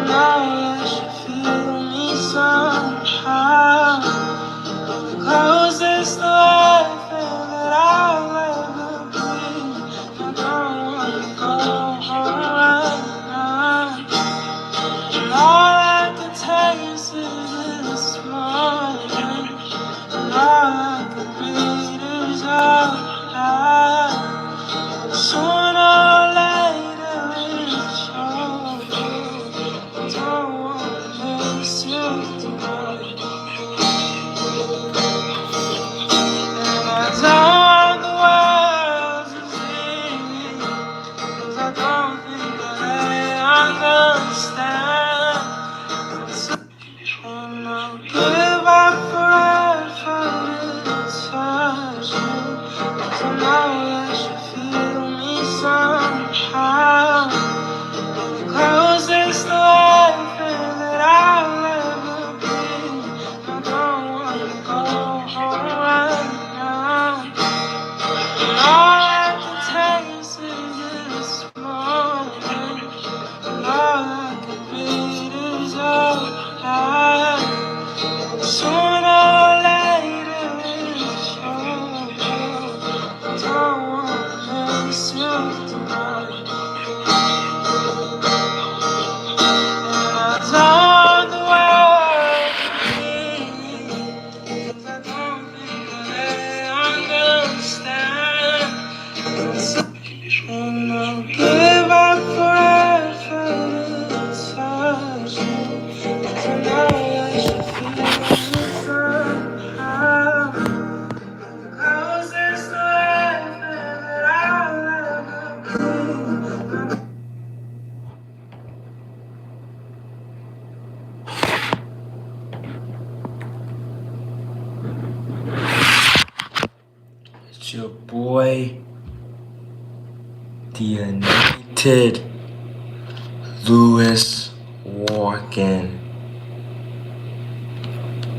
now that you feel me somehow. The closest to everything that I'll ever be. I don't wanna go home right now. And all I can taste is this morning. And all I can breathe is your eyes. Sooner or later it's over. I don't wanna miss you tonight. And I don't want the world to see me, 'cause I don't think that they understand. And I'll give up forever to touch you, 'cause I know that you feel me somehow. The closest to everything that I'll ever be. I don't wanna go home right now. And all I can taste is this moment. And all I can breathe is your eyes. Sooner or later it's over. I don't wanna miss you tonight. And I don't want the world to leave me, 'cause I don't think that they understand. And I'll give up forever to touch you, 'cause I know that you feel me somehow. Closest to everything that I'll ever be. It's your boy, the anointed Lewis Walkin,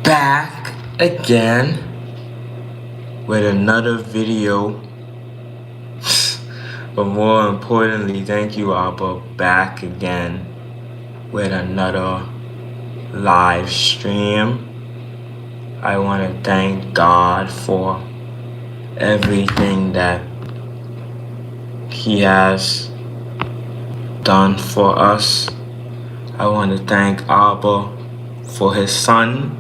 back again with another video. But more importantly, thank you, Abba, back again with another live stream. I want to thank God for everything that He has done for us. I want to thank Abba for His Son,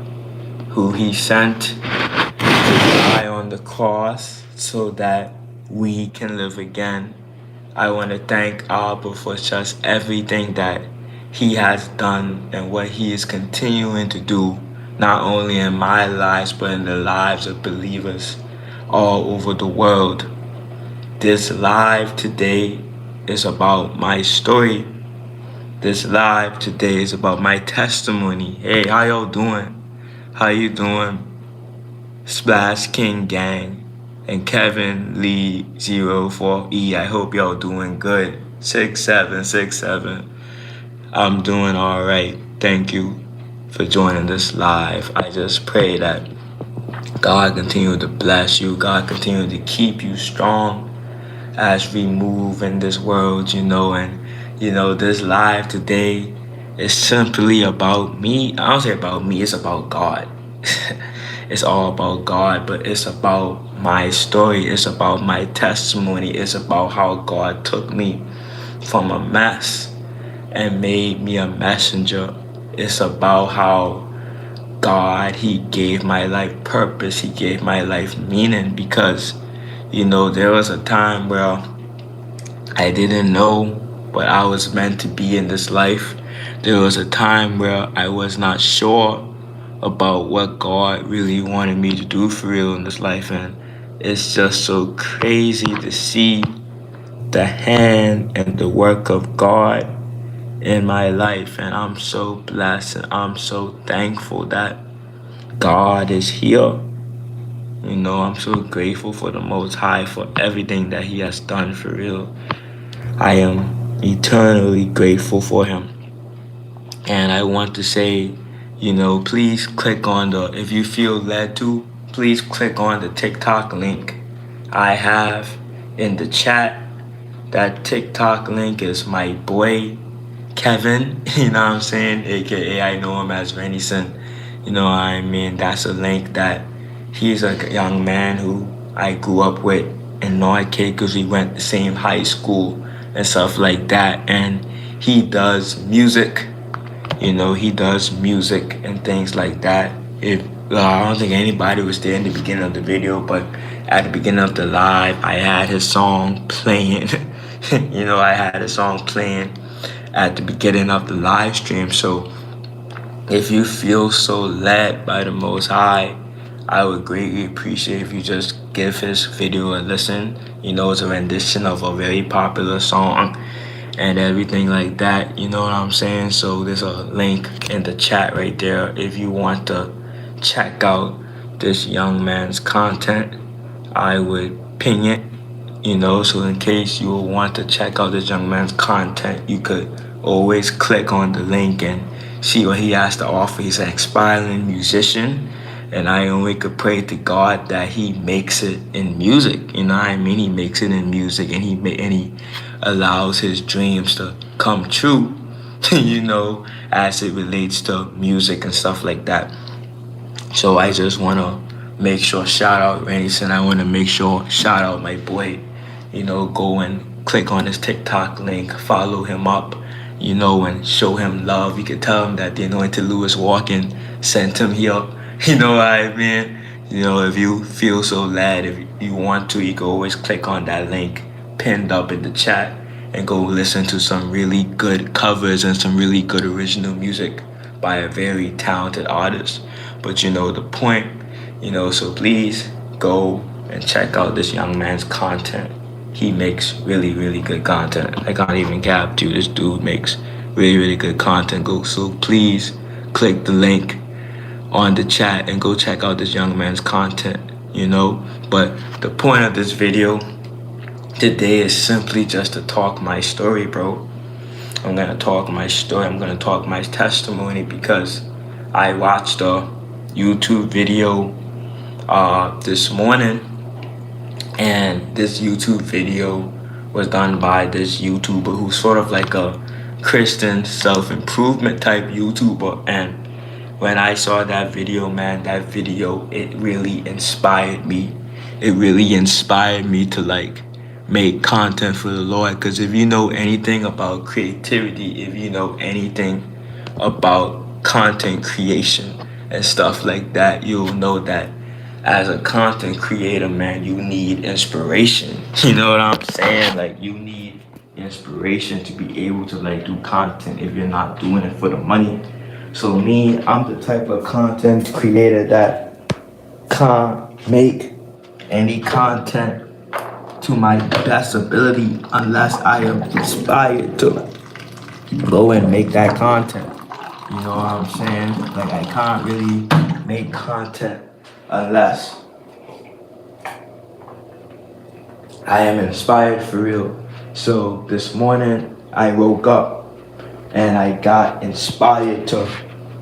who He sent to die on the cross so that we can live again. I want to thank Abba for just everything that He has done and what He is continuing to do, not only in my lives, but in the lives of believers all over the world. This live today is about my story. This live today is about my testimony. Hey, how y'all doing? How you doing? Splash King Gang and Kevin Lee 04E. I hope y'all doing good. 6767. I'm doing all right. Thank you for joining this live. I just pray that God continue to bless you. God continue to keep you strong as we move in this world, and this live today is simply about me. I don't say about me, it's about God. It's all about God, but it's about my story. It's about my testimony. It's about how God took me from a mess and made me a messenger. It's about how God, He gave my life purpose. He gave my life meaning, because there was a time where I didn't know what I was meant to be in this life. There was a time where I was not sure about what God really wanted me to do for real in this life. And it's just so crazy to see the hand and the work of God in my life. And I'm so blessed and I'm so thankful that God is here. I'm so grateful for the Most High for everything that He has done for real. I am eternally grateful for Him. And I want to say, please click on if you feel led to, please click on the TikTok link I have in the chat. That TikTok link is my boy, Kevin, you know what I'm saying? AKA I know him as Renison. You know what I mean? That's a link that he's a young man who I grew up with in North Cape because we went the same high school and stuff like that. And he does music. You know, he does music and things like that. If I don't think anybody was there in the beginning of the video, but at the beginning of the live, I had his song playing. You know, I had a song playing at the beginning of the live stream. So if you feel so led by the Most High, I would greatly appreciate if you just give his video a listen. You know, it's a rendition of a very popular song and everything like that. You know what I'm saying? So there's a link in the chat right there if you want to check out this young man's content. I would ping it, you know, so in case you want to check out this young man's content, you could always click on the link and see what he has to offer. He's an aspiring musician, and I only could pray to God that he makes it in music. You know what I mean? He makes it in music, and he allows his dreams to come true. You know, as it relates to music and stuff like that. So I just want to make sure shout out Randyson. I want to make sure shout out my boy. You know, go and click on his TikTok link, follow him up, you know, and show him love. You can tell him that the anointed Lewis Walkin sent him here. You know what I mean? You know, if you feel so led, if you want to, you can always click on that link pinned up in the chat and go listen to some really good covers and some really good original music by a very talented artist. But you know the point, you know, so please go and check out this young man's content. He makes really, really good content. I can't even cap to this dude makes really, really good content. So please click the link on the chat and go check out this young man's content, you know. But the point of this video today is simply just to talk my story, bro. I'm gonna talk my story. I'm gonna talk my testimony because I watched a YouTube video this morning, and this YouTube video was done by this YouTuber who's sort of like a Christian self-improvement type YouTuber. And when I saw that video, man, it really inspired me. It really inspired me to like make content for the Lord. Because if you know anything about creativity, if you know anything about content creation and stuff like that, you'll know that as a content creator, man, you need inspiration. You know what I'm saying? Like, you need inspiration to be able to like do content if you're not doing it for the money. So me, I'm the type of content creator that can't make any content to my best ability unless I am inspired to go and make that content. You know what I'm saying? Like, I can't really make content unless I am inspired for real. So this morning I woke up and I got inspired to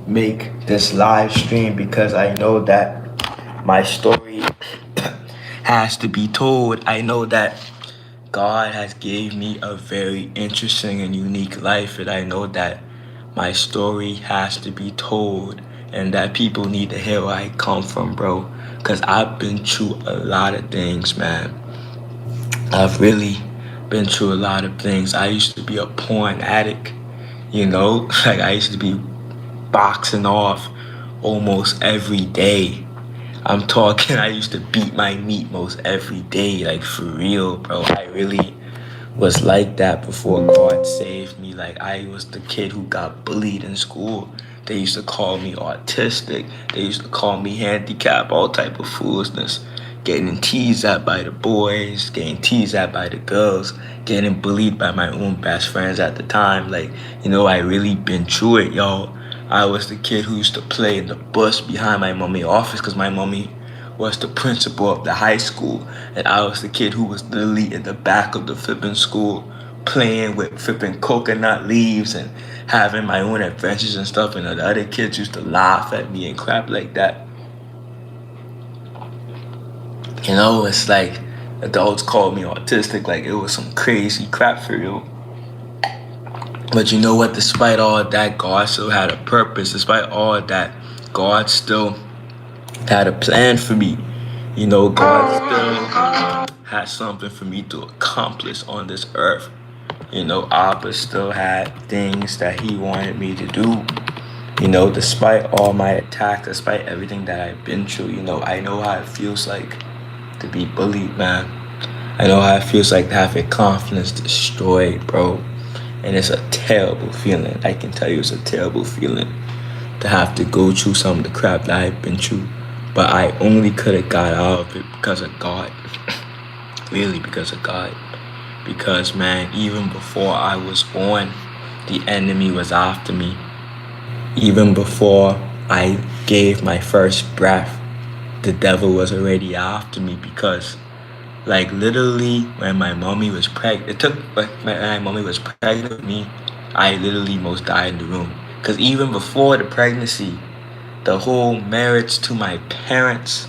make this live stream because I know that my story has to be told. I know that God has gave me a very interesting and unique life, and I know that my story has to be told and that people need to hear where I come from, bro. Because I've been through a lot of things, man. I've really been through a lot of things. I used to be a porn addict, you know? Like, I used to be boxing off almost every day. I'm talking, I used to beat my meat most every day, like, for real, bro. I really was like that before God saved me. Like, I was the kid who got bullied in school. They used to call me autistic. They used to call me handicapped, all type of foolishness. Getting teased at by the boys, getting teased at by the girls, getting bullied by my own best friends at the time. Like, you know, I really been through it, y'all. I was the kid who used to play in the bus behind my mommy office because my mommy was the principal of the high school, and I was the kid who was literally in the back of the flipping school playing with flipping coconut leaves and having my own adventures and stuff, and the other kids used to laugh at me and crap like that. You know, it's like adults called me autistic, like it was some crazy crap for real. But you know what? Despite all that, God still had a purpose. Despite all that, God still had a plan for me. You know, God still had something for me to accomplish on this earth. You know, Abba still had things that he wanted me to do. You know, despite all my attacks, despite everything that I've been through, you know, I know how it feels like to be bullied, man. I know how it feels like to have your confidence destroyed, bro. And it's a terrible feeling. I can tell you it's a terrible feeling to have to go through some of the crap that I've been through. But I only could have got out of it because of God. Really, because of God. Because, man, even before I was born, the enemy was after me. Even before I gave my first breath, the devil was already after me because, like, literally when my mommy was pregnant, it took, like, when my mommy was pregnant with me, I literally most died in the room. Because even before the pregnancy, the whole marriage to my parents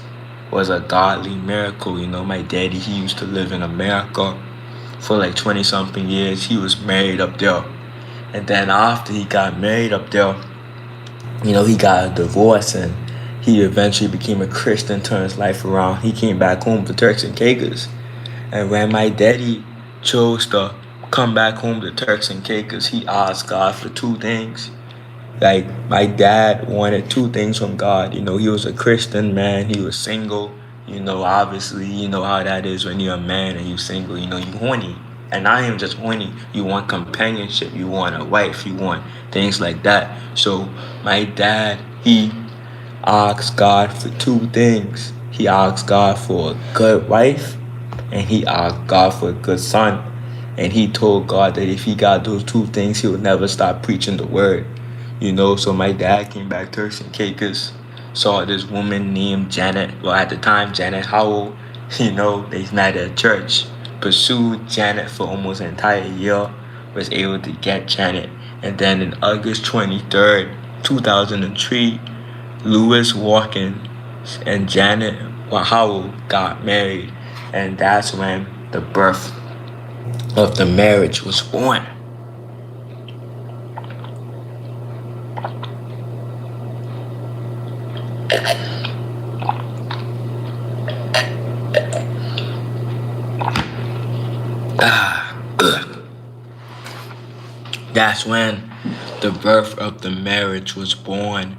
was a godly miracle. You know, my daddy, he used to live in America for like 20 something years. He was married up there. And then after he got married up there, you know, he got a divorce and he eventually became a Christian, turned his life around. He came back home to Turks and Caicos. And when my daddy chose to come back home to Turks and Caicos, he asked God for two things. Like, my dad wanted two things from God. You know, he was a Christian man. He was single. You know, obviously, you know how that is when you're a man and you're single. You know, you horny. And I am just horny. You want companionship. You want a wife. You want things like that. So my dad, he asked God for two things. He asked God for a good wife, and he asked God for a good son. And he told God that if he got those two things, he would never stop preaching the word. You know, so my dad came back to Turks and Caicos, saw this woman named Janet, well, at the time, Janet Howell. You know, they met at church, pursued Janet for almost an entire year, was able to get Janet. And then in August 23rd, 2003, Lewis Walkin and Janet Howell got married. And that's when the birth of the marriage was born. That's when the birth of the marriage was born.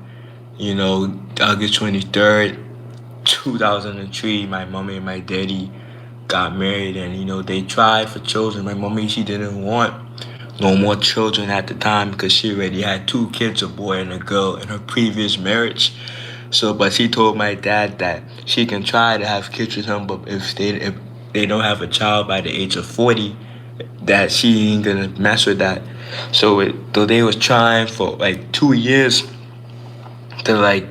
You know, August 23rd, 2003, my mommy and my daddy got married, and you know, they tried for children. My mommy, she didn't want no more children at the time because she already had two kids, a boy and a girl, in her previous marriage. So, but she told my dad that she can try to have kids with him, but if they don't have a child by the age of 40, that she ain't gonna mess with that. So though they was trying for like 2 years to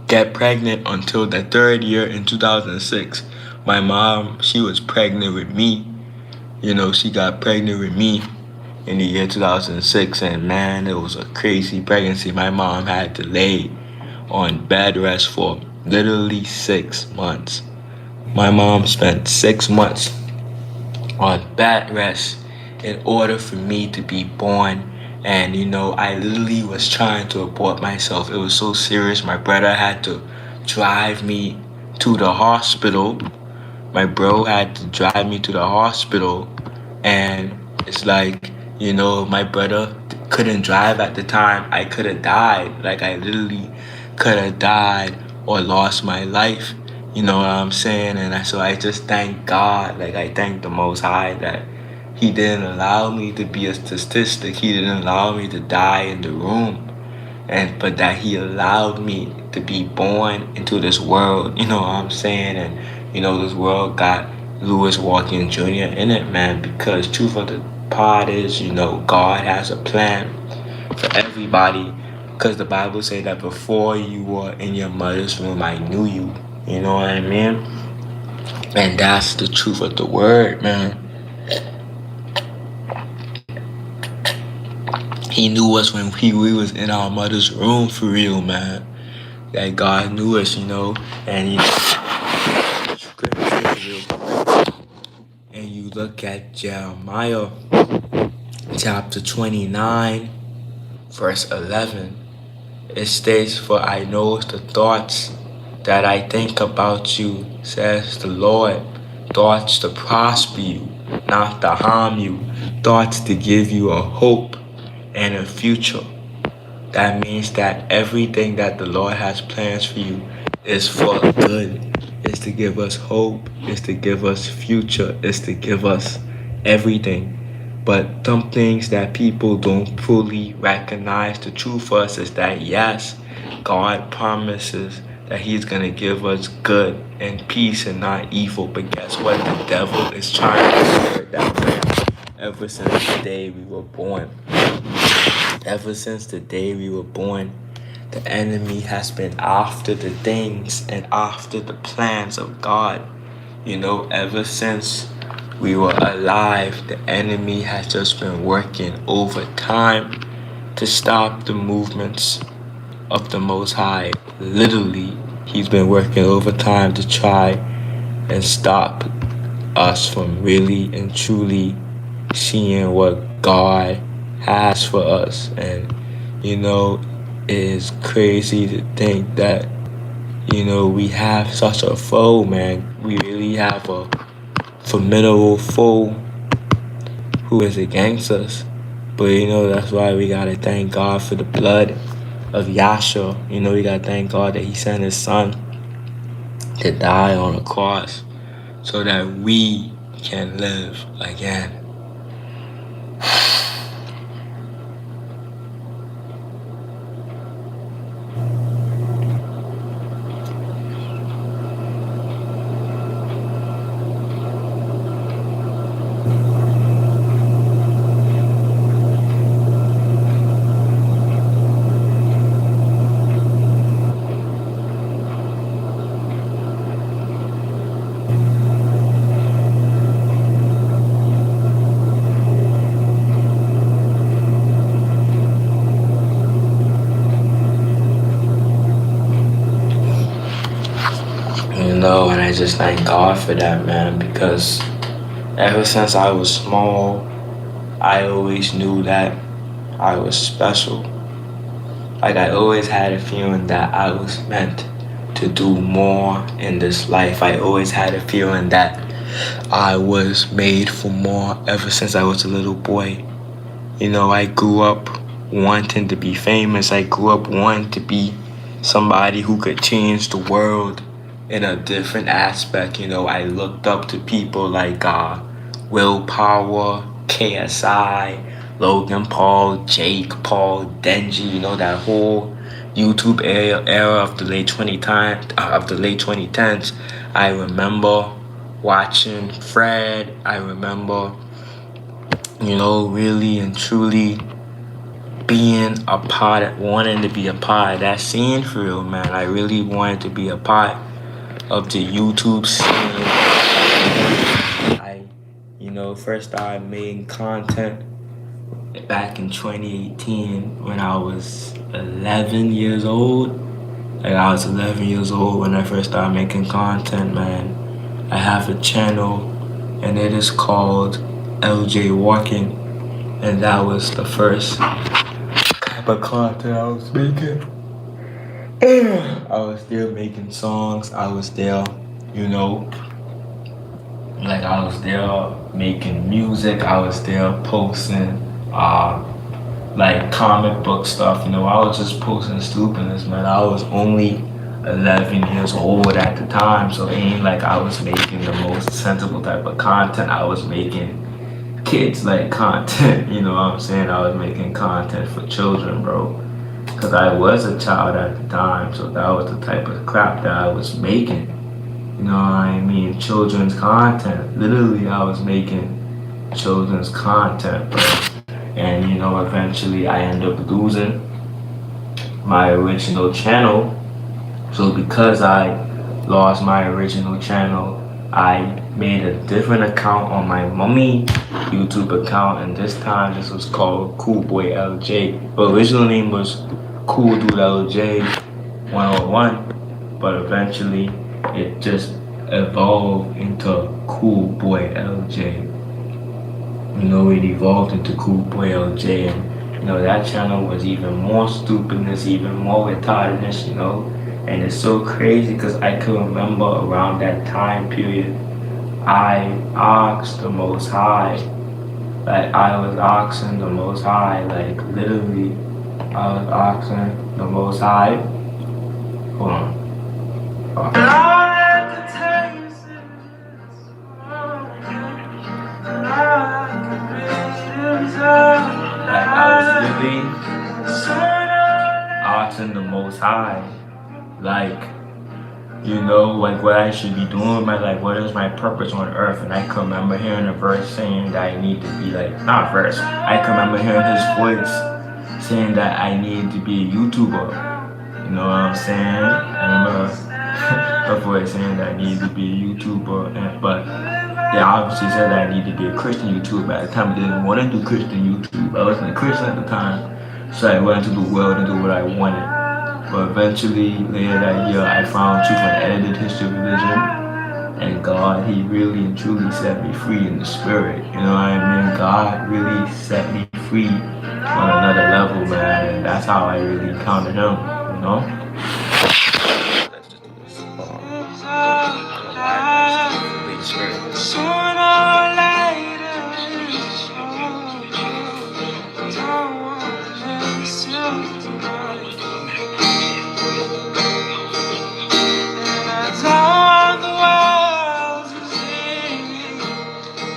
get pregnant until the third year in 2006, my mom, she was pregnant with me. You know, she got pregnant with me in the year 2006, and man, it was a crazy pregnancy. My mom had to lay on bed rest for literally 6 months. My mom spent 6 months on bed rest in order for me to be born. And you know, I literally was trying to abort myself. It was so serious. My brother had to drive me to the hospital. My bro had to drive me to the hospital. And it's like, you know, my brother couldn't drive at the time. I could have died. Like, I literally could have died or lost my life. You know what I'm saying? So I just thank God. Like, I thank the Most High that He didn't allow me to be a statistic. He didn't allow me to die in the room. But that He allowed me to be born into this world. You know what I'm saying? And you know, this world got Lewis Walkin Jr. in it, man. Because truth of the part is, you know, God has a plan for everybody. Because the Bible say that before you were in your mother's womb, I knew you. You know what I mean? And that's the truth of the word, man. He knew us when we was in our mother's room, for real, man. That God knew us, you know. And and you look at Jeremiah chapter 29, verse 11. It states, "For I know the thoughts that I think about you, says the Lord, thoughts to prosper you, not to harm you, thoughts to give you a hope and a future." That means that everything that the Lord has plans for you is for good. It's to give us hope. It's to give us future. It's to give us everything. But some things that people don't fully recognize, the truth for us is that yes, God promises that He's going to give us good and peace and not evil. But guess what? The devil is trying to pervert that plan ever since the day we were born. Ever since the day we were born, the enemy has been after the things and after the plans of God. Ever since we were alive, the enemy has just been working overtime to stop the movements of the Most High. Literally, he's been working overtime to try and stop us from really and truly seeing what God has for us. And it is crazy to think that we have such a foe, man. We really have a formidable foe who is against us. But that's why we gotta thank God for the blood of Yahshua. We gotta thank God that He sent His Son to die on a cross so that we can live again. And I just thank God for that, man, because ever since I was small, I always knew that I was special. Like, I always had a feeling that I was meant to do more in this life. I always had a feeling that I was made for more ever since I was a little boy. I grew up wanting to be famous. I grew up wanting to be somebody who could change the world in a different aspect. I looked up to people like Willpower, KSI, Logan Paul, Jake Paul, Denji. That whole YouTube era of the late 2010s. I remember watching Fred. I remember, really and truly being a part, wanting to be a part of that scene for real, man. I really wanted to be a part of the YouTube scene. I, first started making content back in 2018 when I was 11 years old. Like, I was 11 years old when I first started making content, man. I have a channel, and it is called Lewis Walkin, and that was the first type of content I was making. I was still making songs. I was there, I was there making music. I was there posting, comic book stuff. I was just posting stupidness, man. I was only 11 years old at the time, so it ain't like I was making the most sensible type of content. I was making kids like content, what I'm saying? I was making content for children, bro. Because I was a child at the time, so that was the type of crap that I was making. You know what I mean? Children's content. Literally, I was making children's content, bro. And, eventually I ended up losing my original channel. So because I lost my original channel, I made a different account on my mommy YouTube account, and this time this was called Cool Boy LJ. But original name was Cool Dude LJ 101, but eventually it just evolved into Cool Boy LJ. it evolved into Cool Boy LJ, and that channel was even more stupidness, even more retardedness, and it's so crazy because I can remember around that time period, I asked the Most High, like I was asking the Most High, like literally, I was asking the Most High. Hold on. Like I was really asking the Most High, like like what I should be doing with my life, what is my purpose on earth. And I can remember hearing a verse saying that I need to be like, not a verse, I can remember hearing his voice saying that I need to be a YouTuber. You know what I'm saying? I remember the voice saying that I need to be a YouTuber, but they obviously said that I need to be a Christian YouTuber. At the time, I didn't want to do Christian YouTube. I wasn't a Christian at the time, so I went into the world and do what I wanted. But eventually, later that year, I found truth and edited history of religion. And God, He really and truly set me free in the spirit. You know what I mean? God really set me free on another level, man. And that's how I really encountered Him. Let's just do this. Sooner or later, don't wanna miss you. And I don't want the world to see me,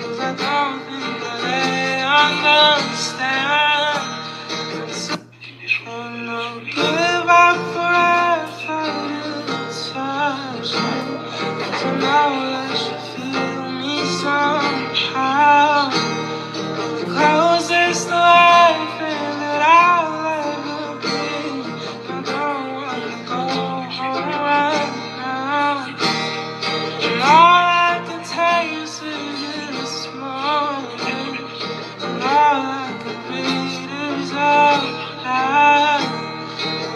'cause I don't think that they understand. And I'll give up forever to touch you, so now I should feel me somehow. The closest to everything that I'll ever be. I don't wanna go home right now. And all I can taste is this moment. And all I can read is all I.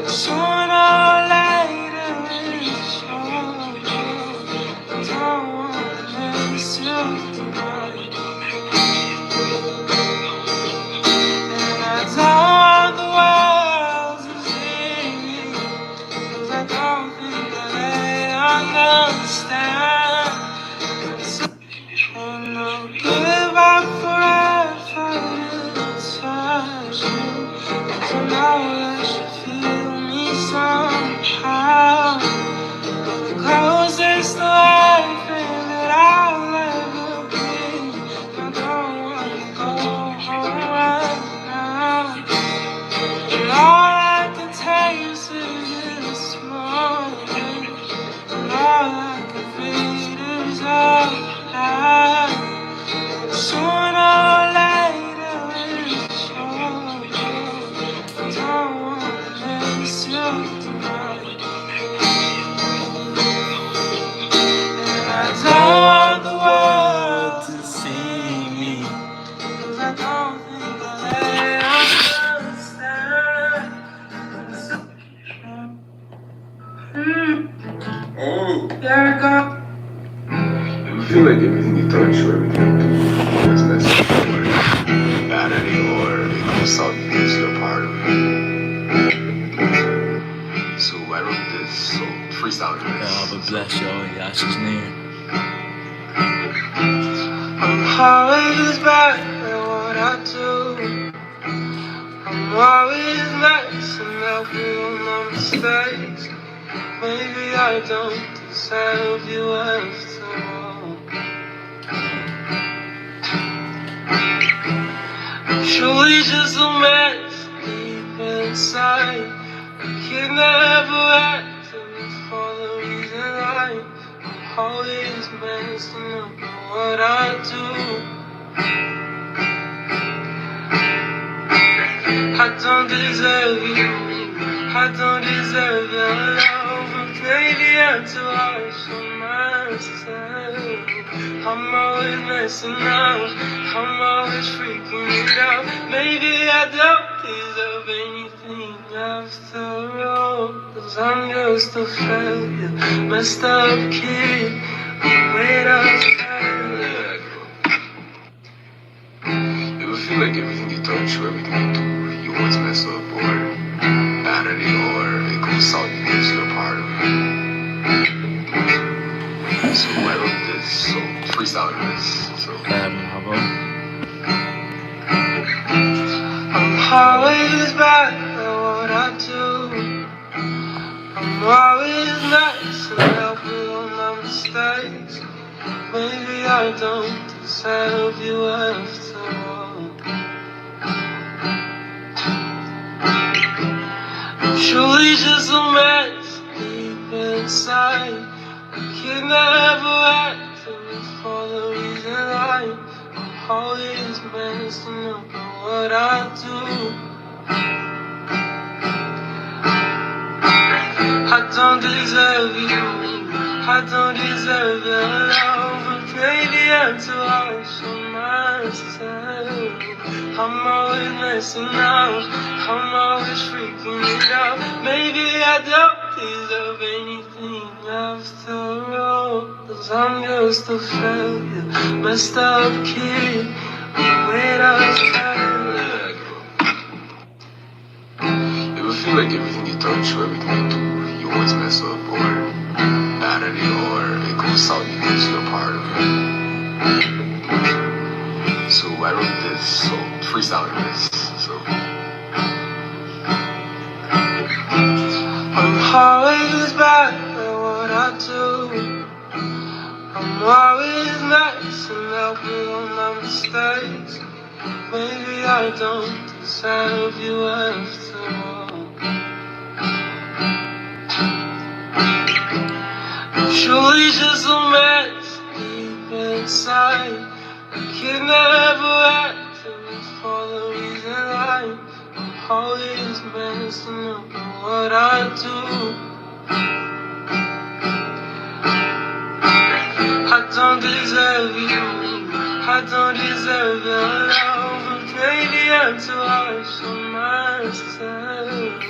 Sooner or later it's over. I don't wanna miss you tonight. And I don't want the world to see me, 'cause I don't think that they understand. And I'll give up forever to touch you, so now I should feel me somehow. The closest to everything that I'll ever be. I don't wanna go home right now. And all I can taste is this moment. And all I can read is all I. Sooner or later it's over. I don't wanna miss you tonight. And I don't want the world to see me, 'cause I don't think that they understand. There we go. I feel like everything you thought you were everything was messed up or bad anymore. It goes out and gives you a part of it. So I wrote this, so freestyle this. But bless y'all in Yasha's name. I'm always bad at what I do. I'm always messing up with my mistakes. Maybe I don't deserve you after all. I'm truly just a mess deep inside. A kid never acted for the reason I'm always messing up with what I do. I don't deserve you, I don't deserve your love, but maybe I'm too harsh on myself. I'm always messing up, I'm always freaking it out. Maybe I don't deserve anything after all, 'cause I'm just a failure, messed up kid, without failure. touch you every time you always mess up or bad at it or it goes south because you're a part of it. So I wrote this, so freestyle this. So I'm always bad at what I do. I'm always nice and helpful on my mistakes. Maybe I don't deserve you after all. I'm truly just a mess deep inside. I can never act for the reason I'm always messing up at what I do. I don't deserve you, I don't deserve your love, but maybe I'm too harsh on myself. I'm always messing up, I'm always freaking it out. Maybe I don't deserve anything after all, 'cause I'm just a failure, messed up kid, without failure. you ever feel like everything you touch or everything you do, you always mess up or bad at it or it goes south because you're a part of it. So I wrote this, so freestyle this. So I'm always bad at what I do. I'm always nice and helpful on my mistakes. Maybe I don't deserve you after all. I'm truly just a mess deep inside. I can never act for the reason I'm always messing up at what I do. I don't deserve you, I don't deserve your love, but maybe I'm too harsh on myself.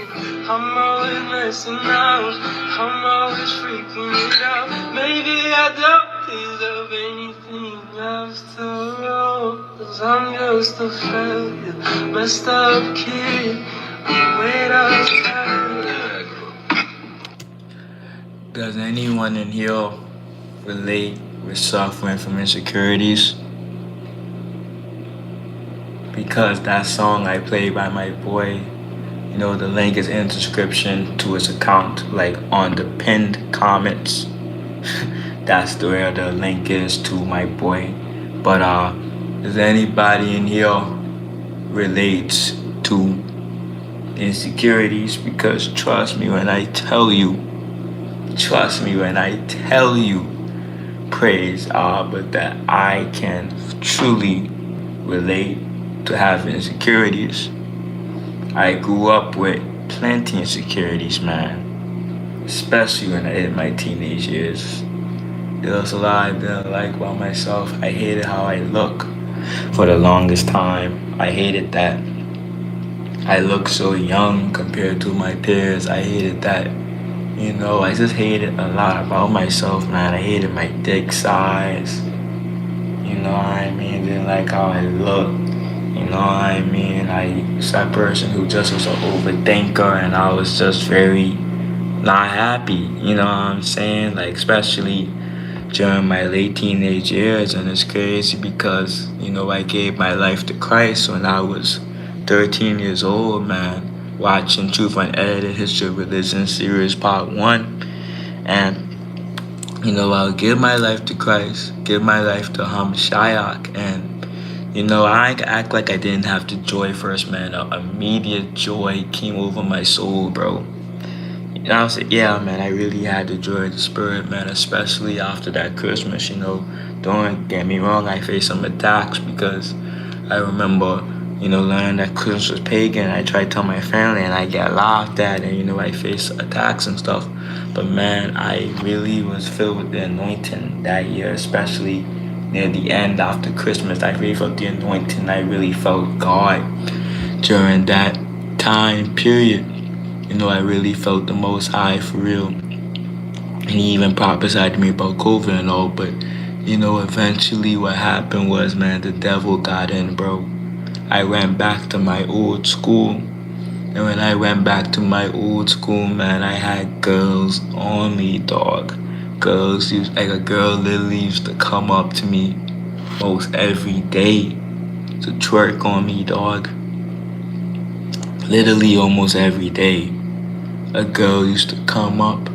I'm always messing up, I'm always freaking it out. Maybe I don't deserve anything after all, 'cause I'm just a failure, messed up kid, without failure. Does anyone in here relate with suffering from insecurities? Because that song I played by my boy, the link is in the description to his account, like on the pinned comments. That's where the link is to my boy. But does anybody in here relates to insecurities? Because trust me when I tell you, praise but that I can truly relate to having insecurities. I grew up with plenty insecurities, man. Especially when I hit my teenage years. There was a lot I didn't like about myself. I hated how I look for the longest time. I hated that I look so young compared to my peers. I hated that. I just hated a lot about myself, man. I hated my dick size. You know what I mean? Didn't like how I looked. You know what I mean? I was that person who just was an overthinker, and I was just very not happy. You know what I'm saying? Like, especially during my late teenage years, and it's crazy because, I gave my life to Christ when I was 13 years old, man, watching Truth Unedited History of Religion series part 1. And, I'll give my life to Christ, give my life to Hamashiach, and, I ain't act like I didn't have the joy first, man. An immediate joy came over my soul, bro. I was like, yeah, man, I really had the joy of the Spirit, man, especially after that Christmas, Don't get me wrong, I faced some attacks because I remember, learning that Christmas was pagan. I tried to tell my family and I got laughed at and, I faced attacks and stuff. But, man, I really was filled with the anointing that year, especially near the end after Christmas. I really felt the anointing. I really felt God during that time period. I really felt the Most High for real. And he even prophesied to me about COVID and all. But, eventually what happened was, man, the devil got in, bro. I went back to my old school. And when I went back to my old school, man, I had girls on me, dog. Girls used like a girl literally used to come up to me most every day to twerk on me, dog. Literally almost every day. A girl used to come up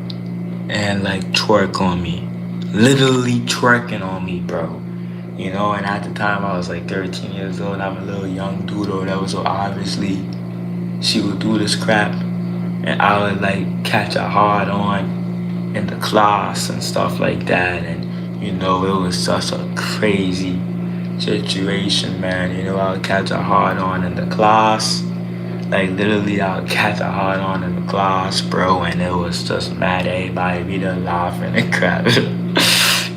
and like twerk on me. Literally twerking on me, bro. And at the time I was like 13 years old. I'm a little young dude or whatever, so obviously she would do this crap and I would like catch a hard on in the class and stuff like that. And it was such a crazy situation, man. I would catch a hard on in the class. Like literally I would catch a hard on in the class, bro, and it was just mad everybody be there laughing and crap.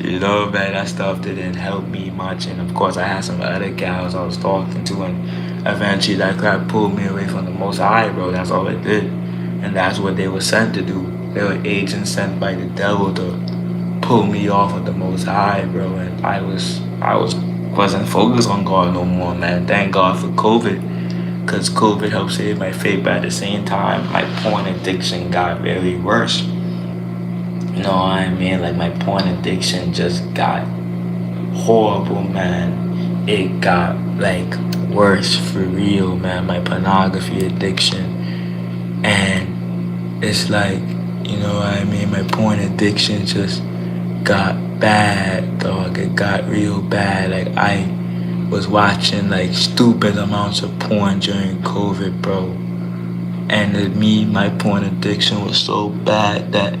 Man, that stuff didn't help me much. And of course I had some other gals I was talking to, and eventually that crap pulled me away from the most high, bro. That's all it did. And that's what they were sent to do. They were agents sent by the devil to pull me off of the most high, bro. And I wasn't focused on God no more, man. Thank God for COVID, because COVID helped save my faith, but at the same time my porn addiction got very worse. You know what I mean? Like my porn addiction just got horrible, man. It got like worse for real, man. My pornography addiction. And it's like, what I mean? My porn addiction just got bad, dog. It got real bad. Like I was watching like stupid amounts of porn during COVID, bro. And my porn addiction was so bad that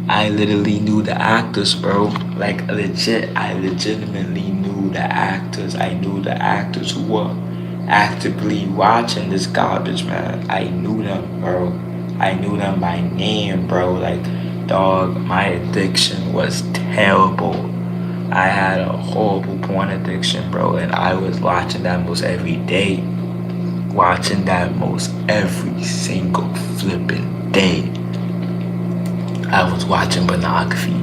I literally knew the actors, bro. Like legit, I legitimately knew the actors. I knew the actors who were actively watching this garbage, man. I knew them, bro. I knew them by name, bro. Like, dog, my addiction was terrible. I had a horrible porn addiction, bro, and I was watching that most every day. Watching that most every single flipping day. I was watching pornography.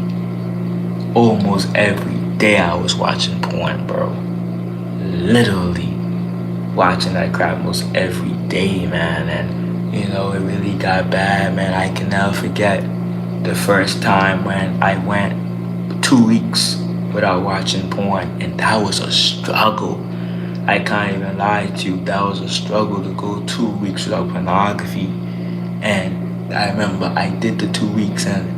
Almost every day I was watching porn, bro. Literally watching that crap most every day, man. And it really got bad, man. I can never forget the first time when I went 2 weeks without watching porn, and that was a struggle. I can't even lie to you. That was a struggle to go 2 weeks without pornography. And I remember I did the 2 weeks, and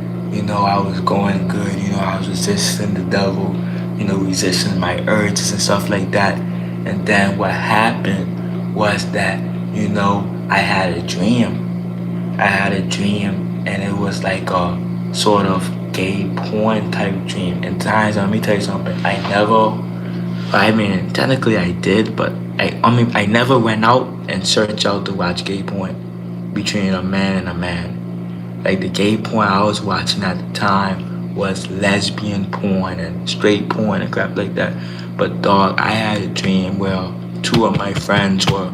I was going good. I was resisting the devil, resisting my urges and stuff like that. And then what happened was that, I had a dream. I had a dream, and it was like a sort of gay porn type dream. And times, let me tell you something. Technically I did, but I never went out and searched out to watch gay porn between a man and a man. Like the gay porn I was watching at the time was lesbian porn and straight porn and crap like that. But dog, I had a dream where two of my friends were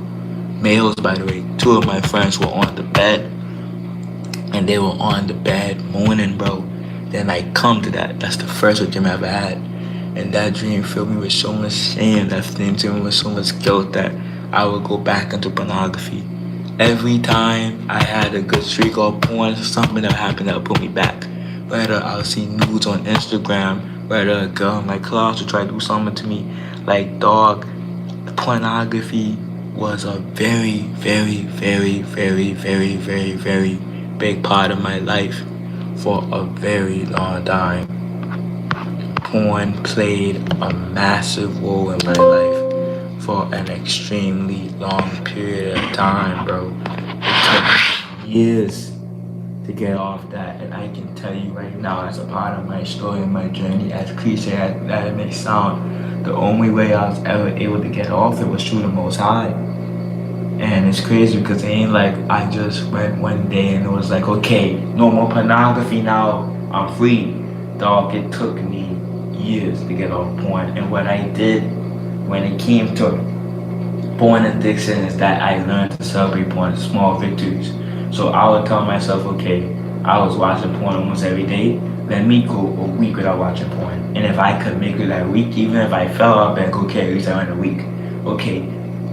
males, by the way. Two of my friends were on the bed, and they were on the bed moaning, bro. Then I come to that. That's the first dream I ever had. And that dream filled me with so much shame. That dream filled me with so much guilt that I would go back into pornography. Every time I had a good streak of porn, something that happened that would put me back. Whether I would see nudes on Instagram, whether a girl in my class would try to do something to me. Like, dog, pornography was a very, very, very, very, very, very, very big part of my life for a very long time. Porn played a massive role in my life for an extremely long period of time, bro. It took years to get off that, and I can tell you right now, as a part of my story and my journey, as cliche as that it may sound, the only way I was ever able to get off it was through the Most High. And it's crazy because it ain't like I just went one day and it was like, okay, no more pornography now, I'm free. Dog, it took me years to get off porn. And what I did when it came to porn addiction is that I learned to celebrate porn, small victories. So I would tell myself, okay, I was watching porn almost every day. Let me go a week without watching porn. And if I could make it that week, even if I fell out, then okay, at least I went a week. Okay,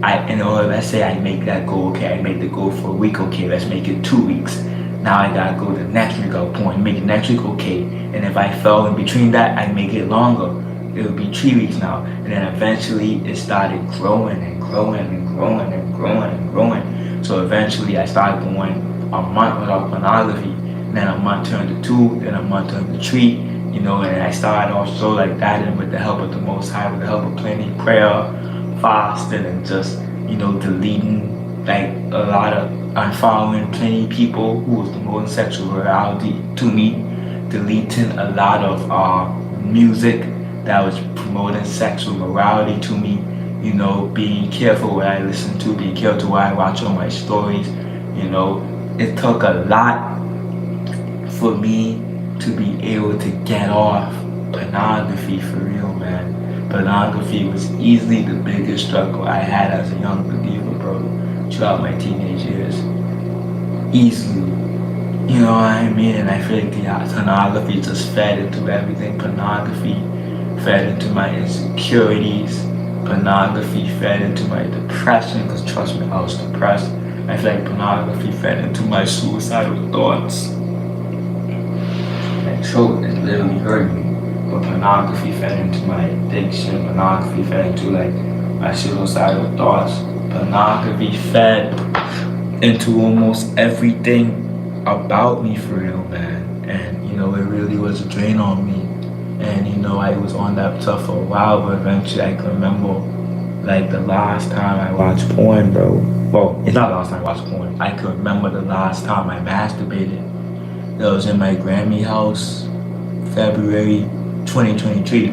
let's say I make that goal, okay, I make the goal for a week, okay, let's make it 2 weeks. Now I gotta go the next week up point, make it next week, okay. And if I fell in between that, I make it longer. It would be 3 weeks now. And then eventually it started growing and growing and growing and growing and growing. So eventually I started going a month without pornography. And then a month turned to 2, then a month turned to 3, and I started off so like that, and with the help of the Most High, with the help of plenty prayer, fasting, and just, deleting like a lot of unfollowing plenty people who was promoting sexual morality to me, deleting a lot of music that was promoting sexual morality to me, being careful what I listen to, being careful what I watch on my stories. It took a lot for me to be able to get off pornography for real, man. Pornography was easily the biggest struggle I had as a young believer, bro, throughout my teenage years. Easily. You know what I mean? And I feel like the pornography just fed into everything. Pornography fed into my insecurities. Pornography fed into my depression, because trust me, I was depressed. I feel like pornography fed into my suicidal thoughts. My throat is literally hurting me. But pornography fed into my addiction. Pornography fed into like my suicidal thoughts. Pornography fed into almost everything about me for real, man. And it really was a drain on me. And I was on that stuff for a while, but eventually I can remember like the last time I watched porn, bro. Well, it's not the last time I watched porn. I can remember the last time I masturbated. That was in my Grammy house, February 2023.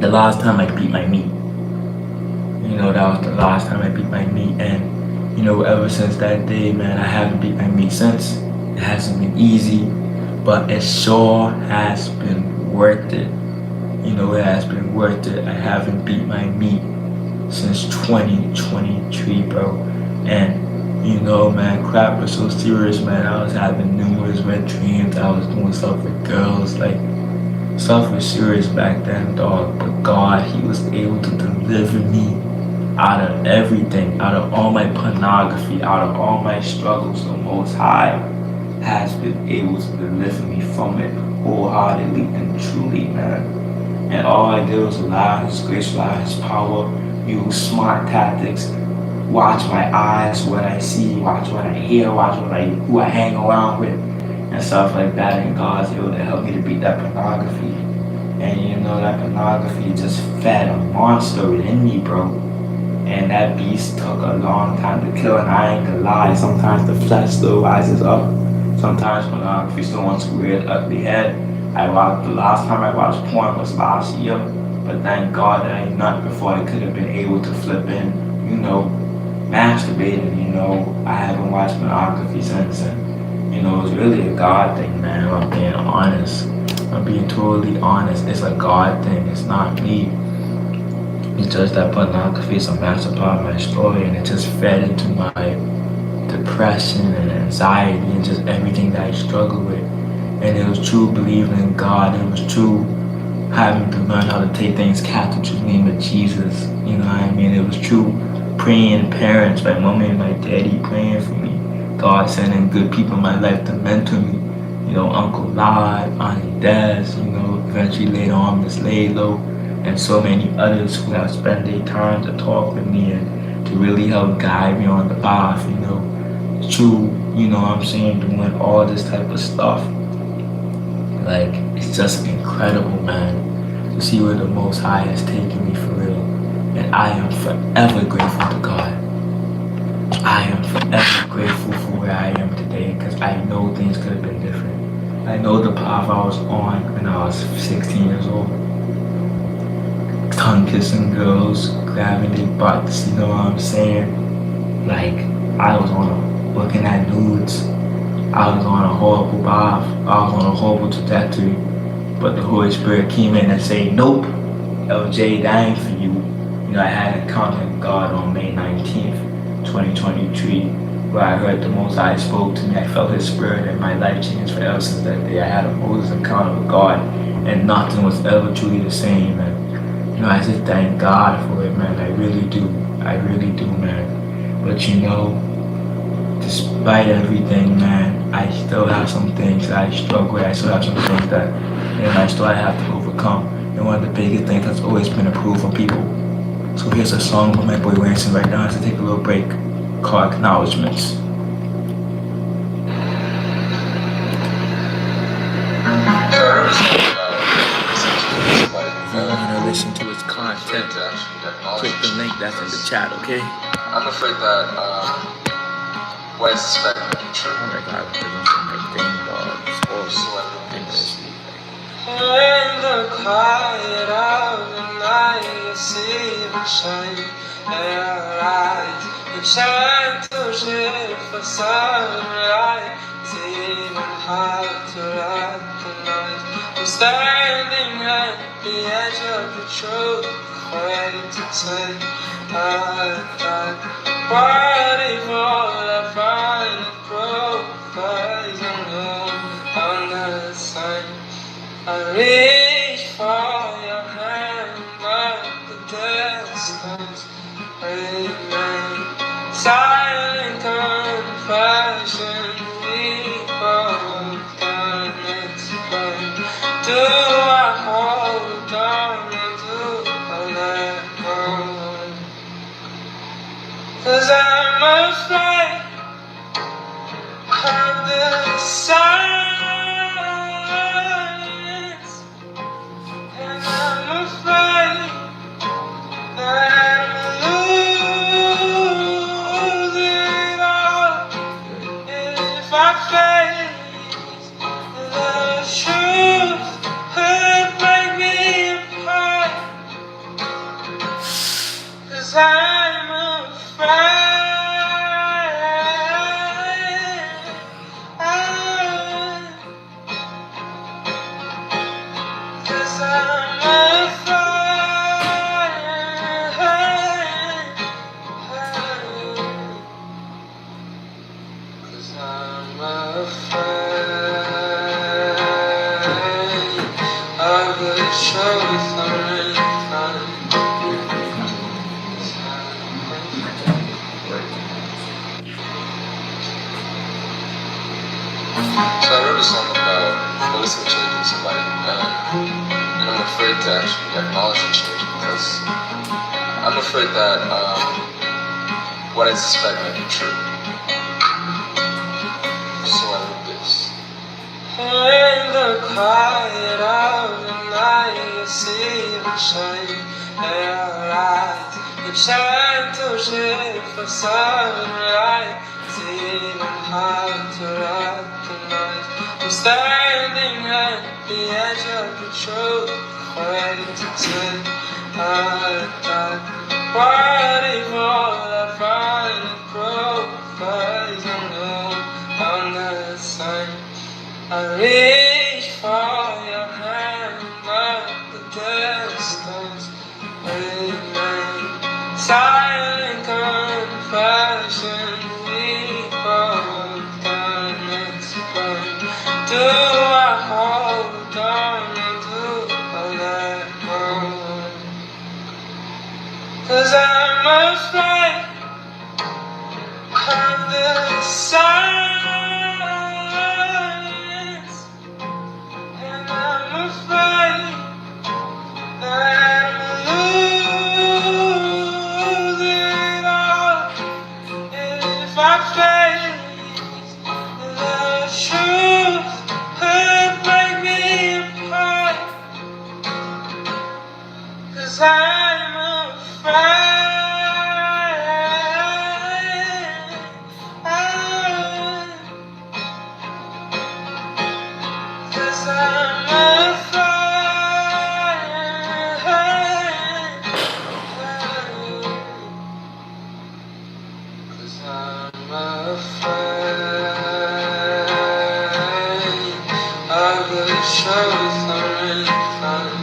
The last time I beat my meat. That was the last time I beat my meat. And ever since that day, man, I haven't beat my meat since. It hasn't been easy, but it sure has been worth it. It has been worth it. I haven't beat my meat since 2023, bro. And man, crap was so serious, man. I was having numerous red dreams. I was doing stuff with girls, like stuff was serious back then, dog. But God, He was able to deliver me out of everything, out of all my pornography, out of all my struggles. The Most High has been able to deliver me from it wholeheartedly and truly, man. And all I did was allow His grace, allow His power, use smart tactics, watch my eyes, what I see, watch what I hear, watch who I hang around with, and stuff like that. And God's able to help me to beat that pornography. And that pornography just fed a monster within me, bro. And that beast took a long time to kill, and I ain't gonna lie, sometimes the flesh still rises up. Sometimes pornography still wants to rear its ugly head. The last time I watched porn was last year, but thank God that I ain't not before I could have been able to flip in, masturbating. I haven't watched pornography since, and it's really a God thing, man. If I'm being honest, I'm being totally honest. It's a God thing. It's not me. It's just that pornography is a massive part of my story, and it just fed into my depression and anxiety and just everything that I struggle with. And it was true believing in God. It was true having to learn how to take things captive to the name of Jesus. You know what I mean? It was true praying parents, my mommy and my daddy praying for me. God sending good people in my life to mentor me. Uncle Lod, Auntie Des, eventually later on Miss Laylo, and so many others who have spent their time to talk with me and to really help guide me on the path. It's true, what I'm saying, doing all this type of stuff. Like, it's just incredible, man, to see where the Most High has taken me for real. And I am forever grateful to God. I am forever grateful for where I am today, because I know things could have been different. I know the path I was on when I was 16 years old. Tongue kissing girls, grabbing their butts, you know what I'm saying? Like, I was looking at nudes. I was on a horrible path. I was on a horrible trajectory. But the Holy Spirit came in and said, nope, LJ, that ain't for you. I had an encounter with God on May 19th, 2023, where I heard the Most High spoke to me. I felt His Spirit, and my life changed forever since that day. I had a Moses encounter with God, and nothing was ever truly the same. And I just thank God for it, man. I really do. I really do, man. But you know, despite everything, man, I still have some things that I struggle with. I still have some things that, I still have to overcome. And one of the biggest things has always been approval from people. So here's a song with my boy Ransom right now. To take a little break called Acknowledgements. If you want to listen to his content, click the link that's in the chat, okay? I'm afraid that what I suspect might be true. Oh my god, there's also my thing dogs. In the quiet of the night, you see the shine in your eyes. You try to shift for sunlight. It's even hard to let the noise. I'm standing at the edge of the truth, afraid to take a dive. What if all I find is proof is alone on the sun? I reach for your hand, but the distance remains. Silent confession, we both done explain. Do I hold on or do I let go? 'Cause I'm afraid of the silence, and I'm afraid that I'll lose it all if I face the truth. Could break me apart, 'cause I'm afraid. Cause I'm afraid. Cause I'm afraid of the truth I'm in front. So I wrote a song about noticing change in somebody, and I'm afraid to actually acknowledge the change because I'm afraid that what I suspect might be true. So I wrote this. In the quiet of the night, you see the shine in your eyes. You try to shift for sunlight. It's even hard to let the noise. I'm standing at the edge of the truth, afraid to take a dive. What if all I find is proof is alone on the sun? I reach for your hand, but the distance remains. Silent confession, we both done explain. Do I hold on or do I let go? 'Cause I'm afraid of the silence, and I'm afraid that I'll lose it all if I face the truth. Could break me apart, 'cause I'm afraid. Cause I'm afraid. Cause I'm afraid of the truth I'm in front.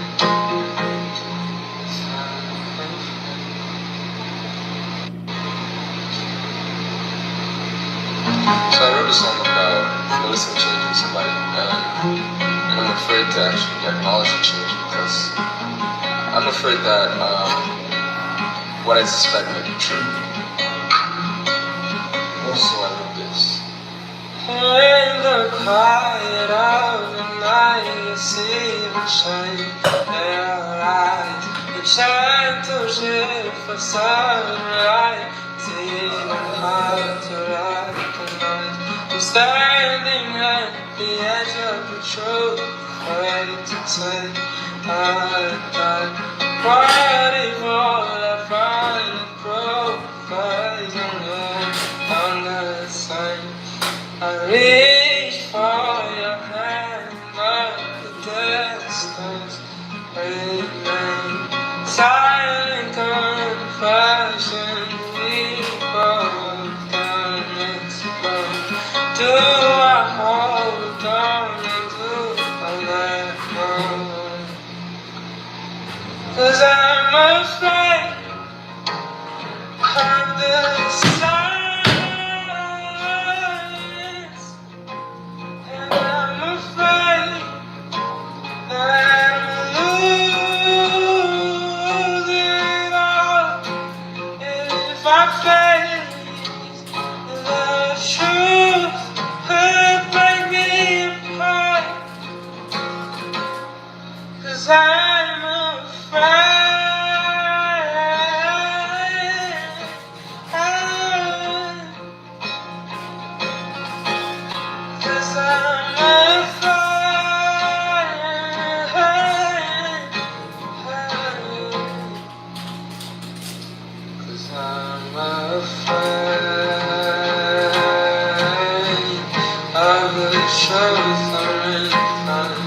So I wrote a song about noticing change in somebody, and I'm afraid to actually acknowledge the change because I'm afraid that what I suspect might be true. So I wrote this. In the quiet of the night, you see the shine. Their eyes, the gentle shift of sunlight. Even hard to recognize. I'm standing at the edge of the truth, afraid to take a dive. Ready for the final proof, frozen on the sun. I reach for your hand, but the distance remains. Silent confession, we both done explode. Do I hold on and do I let go? 'Cause I'm afraid of the silence. I'm afraid that I'm losing all if I face the truth could break me apart. 'Cause I'm afraid. Cause I'm afraid of the truth I'm in front.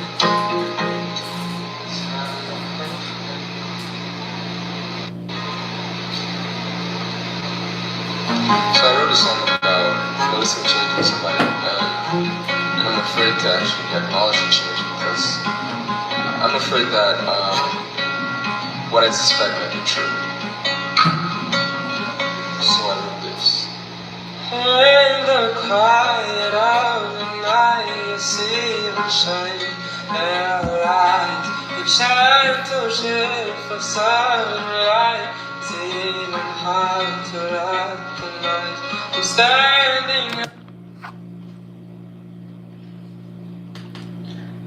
So I wrote a song about noticing change in somebody, and I'm afraid to actually acknowledge the change because I'm afraid that what I suspect might be true. So I wrote this. In the quiet of the night, you see them shine. Their eyes, the gentle shift of sunlight. It's even hard to recognize. I'm standing.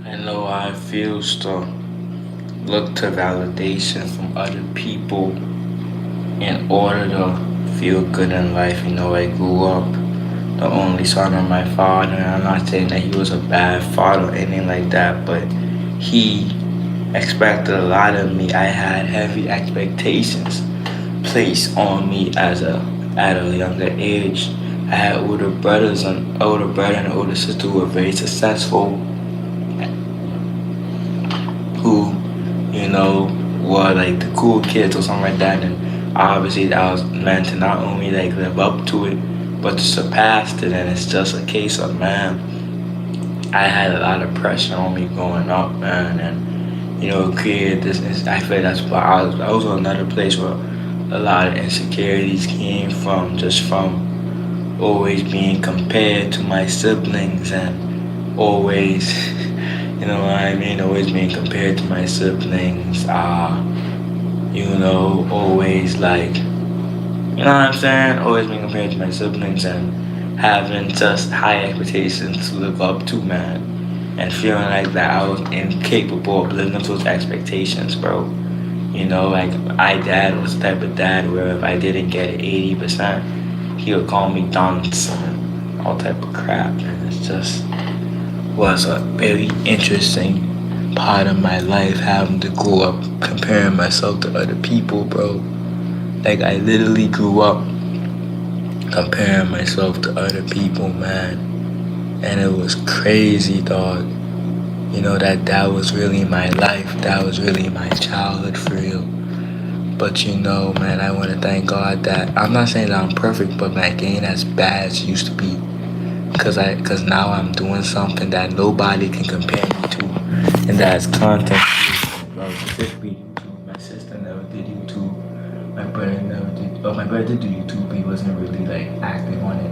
I know how it feels to look to validation from other people in order to feel good in life. You know, I grew up the only son of my father, and I'm not saying that he was a bad father or anything like that, but he expected a lot of me. I had heavy expectations placed on me at a younger age. I had older brother and older sister who were very successful, who, you know, were like the cool kids or something like that. And obviously I was meant to not only like live up to it, but to surpass it. And it's just a case of, man, I had a lot of pressure on me growing up, man. And, you know, it created this, I feel that's why I was in another place where a lot of insecurities came from, just from always being compared to my siblings and always, you know what I mean, always being compared to my siblings, you know, always like, you know what I'm saying, always being compared to my siblings and having just high expectations to live up to, man, and feeling like that I was incapable of living up to those expectations, bro. You know, like my dad was the type of dad where if I didn't get 80%, he would call me dunce and all type of crap, and it's just was a very interesting part of my life having to grow up comparing myself to other people, bro. Like I literally grew up comparing myself to other people, man, and it was crazy, dog. You know that was really my life. That was really my childhood for real. But you know, man, I want to thank God that I'm not saying that I'm perfect, but like ain't as bad as it used to be. Cause now I'm doing something that nobody can compare me to, and that's content creation, bro. Specifically YouTube. My sister never did YouTube. My brother never did. Oh, my brother did do YouTube, but he wasn't really like active on it.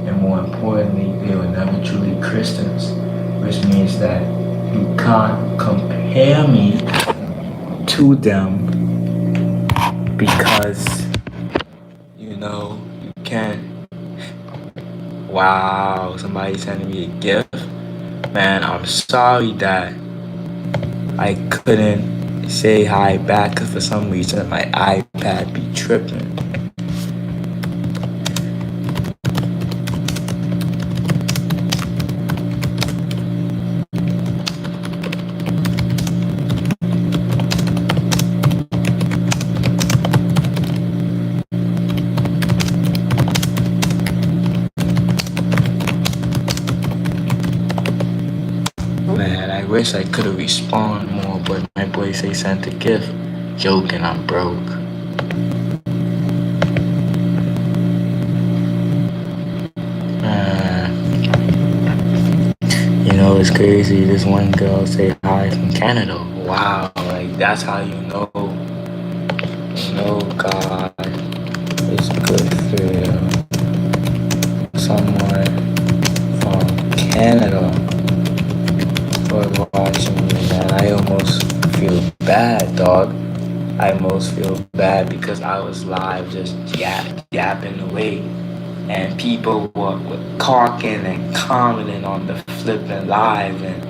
And more importantly, they were never truly Christians, which means that you can't compare me to them because know, you can. Wow, somebody sending me a gift. Man, I'm sorry that I couldn't say hi back because for some reason my iPad be tripping. Man, I wish I could have responded more, but my boy say sent a gift. Joking, I'm broke. You know, it's crazy. This one girl say hi from Canada. Wow, like that's how you know God is good for you. Someone from Canada for watching me, man. I almost feel bad, dog. I almost feel bad because I was live just yapping away. And people were talking and commenting on the flipping live, and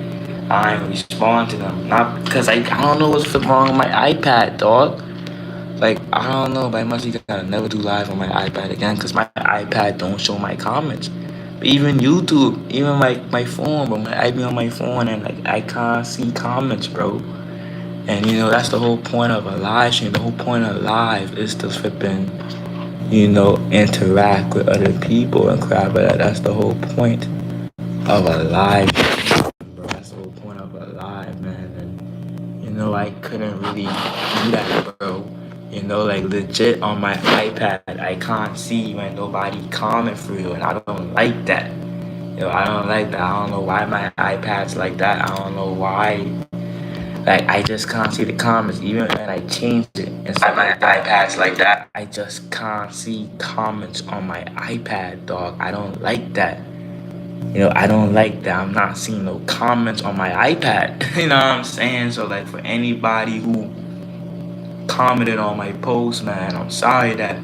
I ain't respond to them. Not because I don't know what's wrong with my iPad, dog. Like, I don't know, but I must gotta never do live on my iPad again because my iPad don't show my comments. But even YouTube, even my phone, but I be on my phone and like I can't see comments, bro. And you know, that's the whole point of a live stream. The whole point of live is to flipping, you know, interact with other people and crap. But that's the whole point of a live stream, bro. That's the whole point of a live, man. And you know, I couldn't really do that, bro. You know, like legit on my iPad, I can't see when nobody comment for you, and I don't like that. Yo, I don't like that. I don't know why my iPad's like that. I don't know why. Like I just can't see the comments, even when I change it and stuff like that. iPad's like that. I just can't see comments on my iPad, dog. I don't like that. You know, I don't like that. I'm not seeing no comments on my iPad. You know what I'm saying? So like for anybody who commented on my post, man, I'm sorry that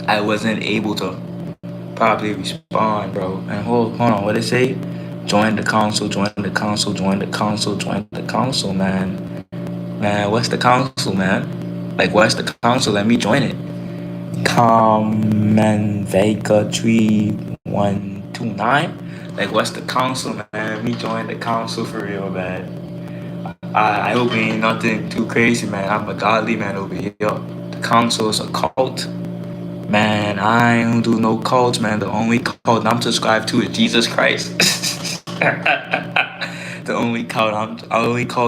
I wasn't able to properly respond, bro. And hold on, what it say? Join the council, join the council, join the council, join the council, man. Man, what's the council, man? Like, what's the council? Let me join it. Common Vega 3129. Like, what's the council, man? Let me join the council for real, man. I hope it ain't nothing too crazy, man. I'm a godly man over here. The council is a cult. Man, I don't do no cults, man. The only cult I'm subscribed to is Jesus Christ. The only cult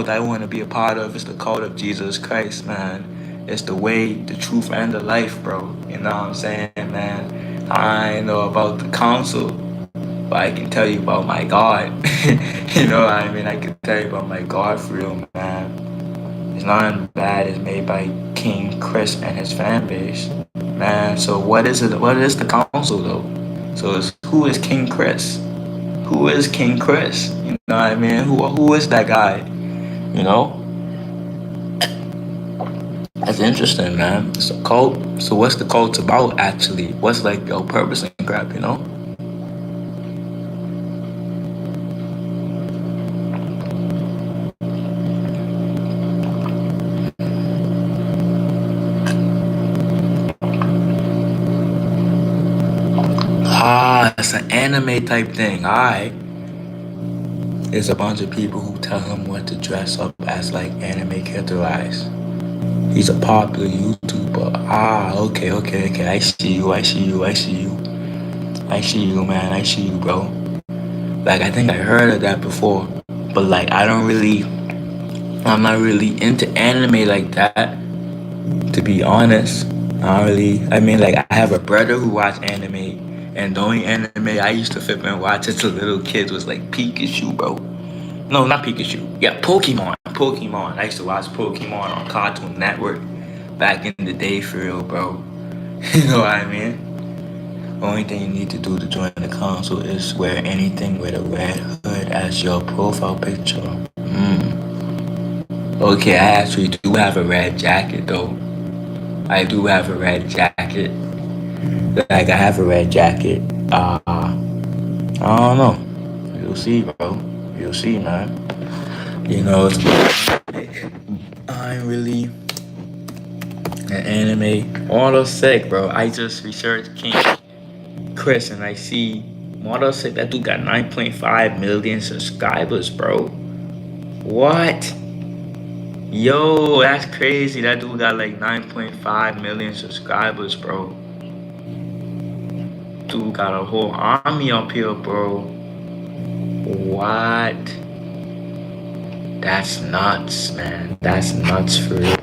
I want to be a part of is the cult of Jesus Christ, man. It's the way, the truth, and the life, bro. You know what I'm saying, man? I know about the council, but I can tell you about my God. You know what I mean? I can tell you about my God for real, man. It's not bad. It's made by King Chris and his fan base, man. So what is it? What is the council though? So who is King Chris? Who is King Chris? You know what I mean? Who is that guy? You know? That's interesting, man. It's a cult. So what's the cult about actually? What's like your purpose and crap, you know? Ah, it's an anime type thing. Alright. There's a bunch of people who tell him what to dress up as like anime characterized. He's a popular YouTuber. Ah, okay. I see you, man. I see you, bro. Like, I think I heard of that before. But, like, I'm not really into anime like that, to be honest. I mean, like, I have a brother who watch anime. And the only anime I used to flip and watch as a little kid was, like, Pikachu, bro. No, not Pikachu. Yeah, Pokemon. I used to watch Pokemon on Cartoon Network back in the day for real, bro. You know what I mean? Only thing you need to do to join the council is wear anything with a red hood as your profile picture. Okay, I actually do have a red jacket though. I do have a red jacket. Like I have a red jacket. I don't know. You'll see, bro. You'll see, man. You know, I'm really an anime. Model sick, bro. I just researched King Chris and I see Model sick. That dude got 9.5 million subscribers, bro. What? Yo, that's crazy. That dude got like 9.5 million subscribers, bro. Dude got a whole army up here, bro. What? That's nuts, man. That's nuts for real.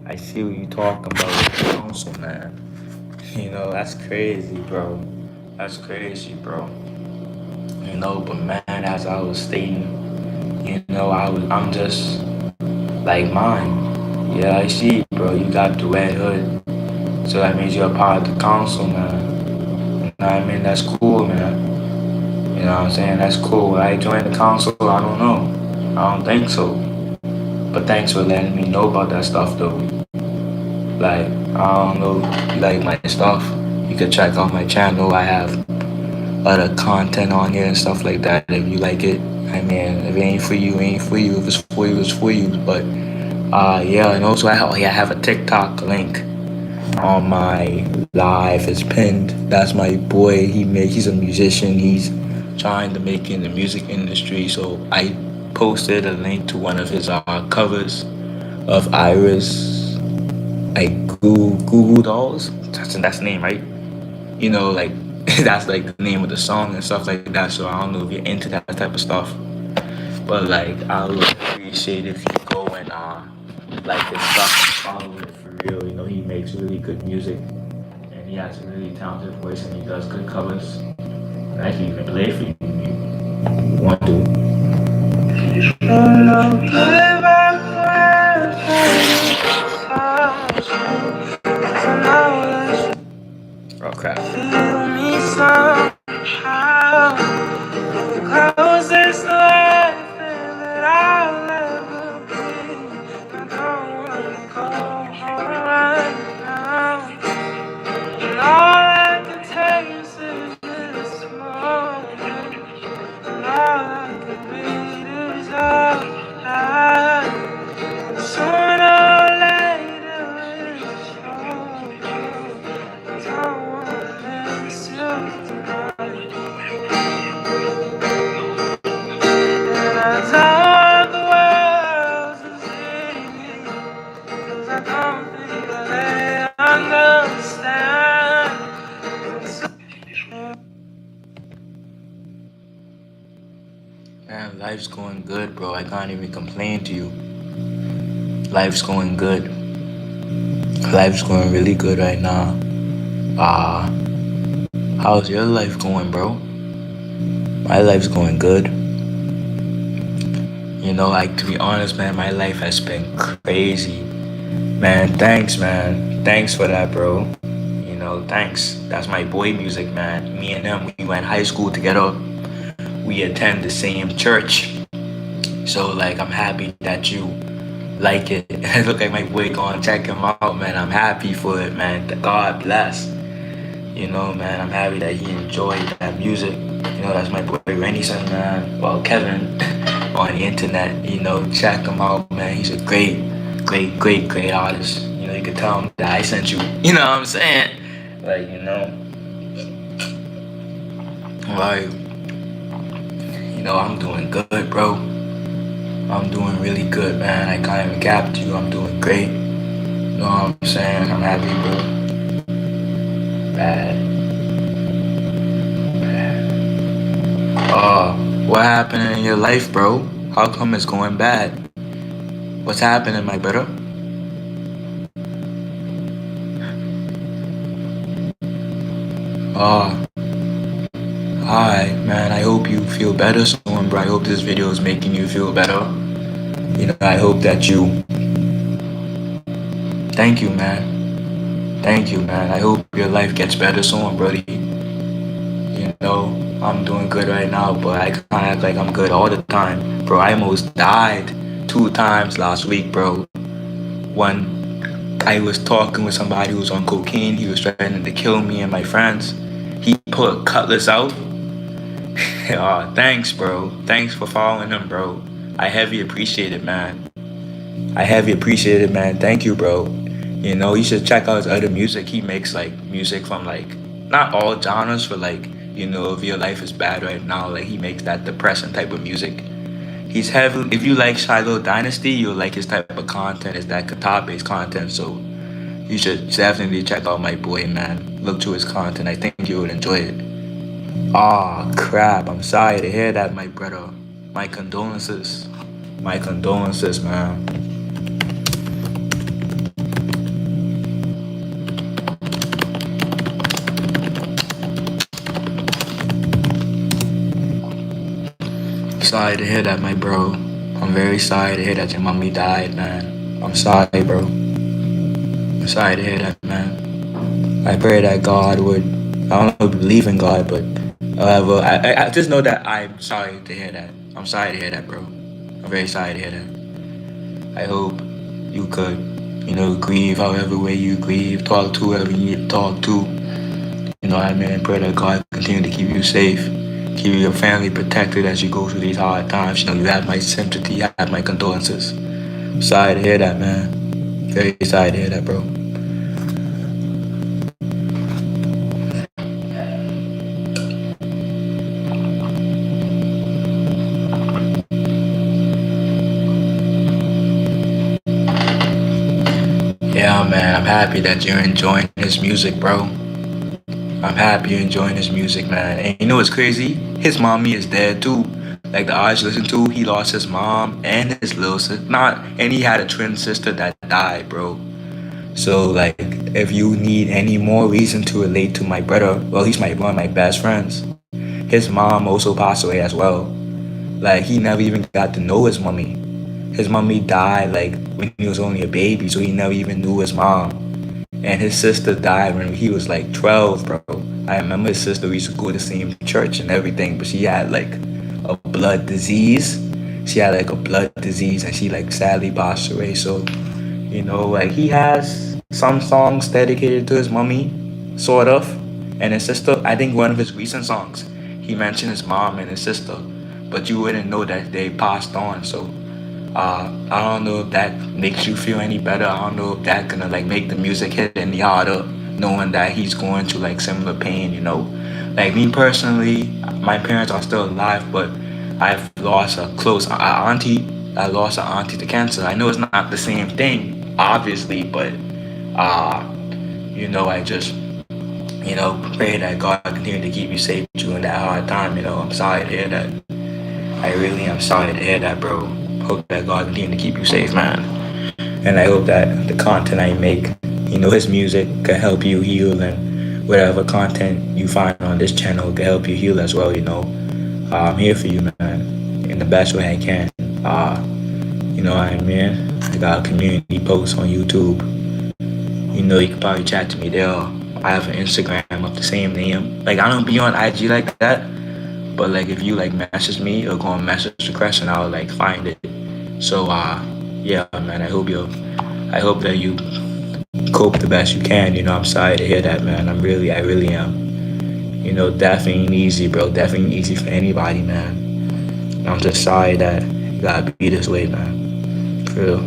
I see what you talking about with the council, man. You know, that's crazy, bro. That's crazy, bro. You know, but man, as I was stating, I'm just like mine. Yeah, I see, bro. You got the red hood. So that means you're a part of the council, man. You know what I mean? That's cool, man. You know what I'm saying? That's cool. I joined the council, I don't know. I don't think so. But thanks for letting me know about that stuff, though. Like, I don't know if you like my stuff. You can check out my channel. I have other content on here and stuff like that if you like it. I mean, if it ain't for you, it ain't for you. If it's for you, it's for you. But, yeah, and also I have a TikTok link on my live. It's pinned. That's my boy. He's a musician. He's trying to make it in the music industry. So I posted a link to one of his covers of Iris. Like Google Dolls. That's the name, right? You know, like that's like the name of the song and stuff like that. So I don't know if you're into that type of stuff. But like I would appreciate if you go and like his stuff and follow it for real. You know, he makes really good music and he has a really talented voice and he does good covers. And I can even play it for you if you want to. Oh crap. Closest life that I'll ever be. I don't wanna go home right now. And all I can taste is this moment. And all I can read is all I. Sooner or later it's over. I don't wanna miss you tonight. And I don't the world to see me, 'cause I don't think that they understand. Man, life's going good, bro. I can't even complain to you. Life's going good. Life's going really good right now. How's your life going, bro? My life's going good. You know, like to be honest, man, my life has been crazy. Man, thanks, man. Thanks for that, bro. You know, thanks. That's my boy music, man. Me and him, we went high school together. We attend the same church. So like I'm happy that you like it. Look at my boy, go and check him out, man. I'm happy for it, man. God bless. You know, man, I'm happy that he enjoyed that music. You know, that's my boy Renison, man. Well, Kevin on the internet. You know, check him out, man. He's a great artist. You know, you can tell him that I sent you. You know what I'm saying? Like, you know, like, you know, I'm doing good, bro. I'm doing really good, man. I can't even cap to you. I'm doing great. You know what I'm saying? I'm happy, bro. Bad. What happened in your life, bro? How come it's going bad? What's happening, my brother? Hi, man. I hope you feel better soon, bro. I hope this video is making you feel better. You know, I hope that you. Thank you, man. Thank you, man. I hope your life gets better soon, brody. You know, I'm doing good right now, but I can't act like I'm good all the time. Bro, I almost died 2 times last week, bro. One I was talking with somebody who was on cocaine. He was threatening to kill me and my friends. He put cutlass out. Thanks, bro. Thanks for following him, bro. I heavy appreciate it, man. I heavy appreciate it, man. Thank you, bro. You should check out his other music. He makes like music from like not all genres, but like if your life is bad right now, like he makes that depressing type of music. He's heavy. If you like Shiloh Dynasty, you'll like his type of content. It's that guitar based content. So you should definitely check out my boy, man. Look to his content. I think you would enjoy it. Ah, crap. I'm sorry to hear that, my brother. My condolences. My condolences, man. Sorry to hear that, my bro. I'm very sorry to hear that your mommy died, man. I'm sorry, bro. I'm sorry to hear that, man. I pray that God would. I don't know if you believe in God, but however, I just know that I'm sorry to hear that. I'm sorry to hear that, bro. I'm very sorry to hear that. I hope you could, grieve however way you grieve, talk to whoever you need to talk to. You know what I mean? Pray that God continue to keep you safe, keep your family protected as you go through these hard times. You have my sympathy, you have my condolences. Sorry to hear that, man. Very sorry to hear that, bro. Yeah, man, I'm happy that you're enjoying his music, bro. I'm happy you're enjoying his music, man. And you know what's crazy? His mommy is dead too. Like the artist you listen to, he lost his mom and his little sister. Not, and he had a twin sister that died, bro. So like, if you need any more reason to relate to my brother, well, he's one of my best friends. His mom also passed away as well. Like he never even got to know his mommy. His mommy died like when he was only a baby, so he never even knew his mom. And his sister died when he was like 12, bro. I remember his sister, we used to go to the same church and everything, but she had like a blood disease. She had like a blood disease and she like sadly passed away. So, like he has some songs dedicated to his mommy, sort of. And his sister, I think one of his recent songs, he mentioned his mom and his sister, but you wouldn't know that they passed on. So I don't know if that makes you feel any better. I don't know if that gonna like make the music hit any harder, knowing that he's going through like similar pain. Like me personally, my parents are still alive, but I've lost a close auntie. I lost an auntie to cancer. I know it's not the same thing, obviously, but uh, I just pray that God continue to keep you safe during that hard time. I'm sorry to hear that. I really am sorry to hear that, bro. Hope that God continue to keep you safe, man. And I hope that the content I make, his music can help you heal, and whatever content you find on this channel can help you heal as well. I'm here for you, man, in the best way I can. You know what I mean? I got a community post on YouTube. You can probably chat to me there. I have an Instagram of the same name. Like, I don't be on IG like that, but like if you like message me or go on message request and I'll like find it. So yeah, man, I hope that you cope the best you can. I'm sorry to hear that, man. I really am. Definitely ain't easy, bro. Definitely ain't easy for anybody, man. I'm just sorry that you gotta be this way, man. For real.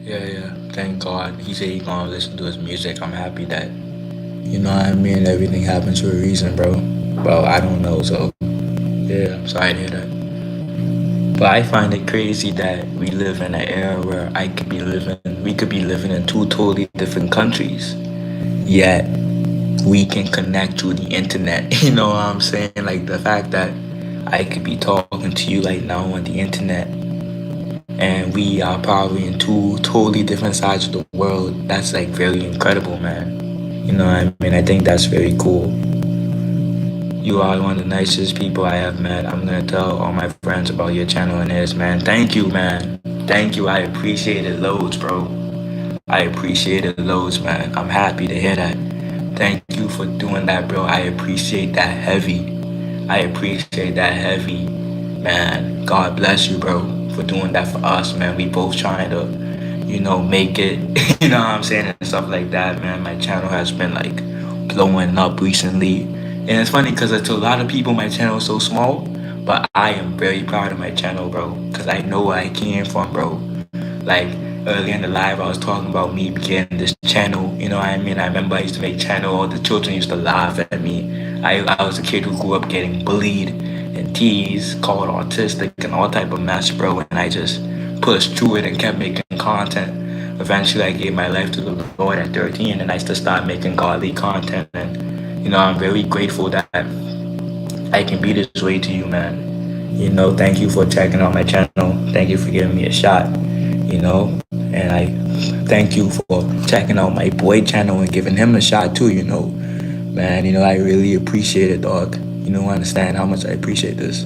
Yeah, yeah. Thank God. He said he gonna listen to his music. I'm happy that what I mean. Everything happens for a reason, bro. Well, I don't know, so yeah. I'm sorry to hear that. But I find it crazy that we live in an era where we could be living in two totally different countries, yet we can connect through the internet. You know what I'm saying? Like the fact that I could be talking to you right now on the internet, and we are probably in two totally different sides of the world. That's like very incredible, man. You know what I mean? I think that's very cool. You are one of the nicest people I have met. I'm gonna tell all my friends about your channel and this, man. Thank you, man. Thank you. I appreciate it loads, bro. I appreciate it loads, man. I'm happy to hear that. Thank you for doing that, bro. I appreciate that heavy. I appreciate that heavy, man. God bless you, bro, for doing that for us, man. We both trying to, make it, you know what I'm saying, and stuff like that, man. My channel has been like blowing up recently. And it's funny because to a lot of people, my channel is so small, but I am very proud of my channel, bro, because I know where I came from, bro. Like earlier in the live, I was talking about me beginning this channel. You know what I mean? I remember I used to make channel. All the children used to laugh at me. I was a kid who grew up getting bullied and teased, called autistic, and all type of mess, bro. And I just pushed through it and kept making content. Eventually, I gave my life to the Lord at 13, and I still started making godly content. And I'm very grateful that I can be this way to you, man. Thank you for checking out my channel. Thank you for giving me a shot. And I thank you for checking out my boy channel and giving him a shot too. Man. I really appreciate it, dog. You don't understand how much I appreciate this.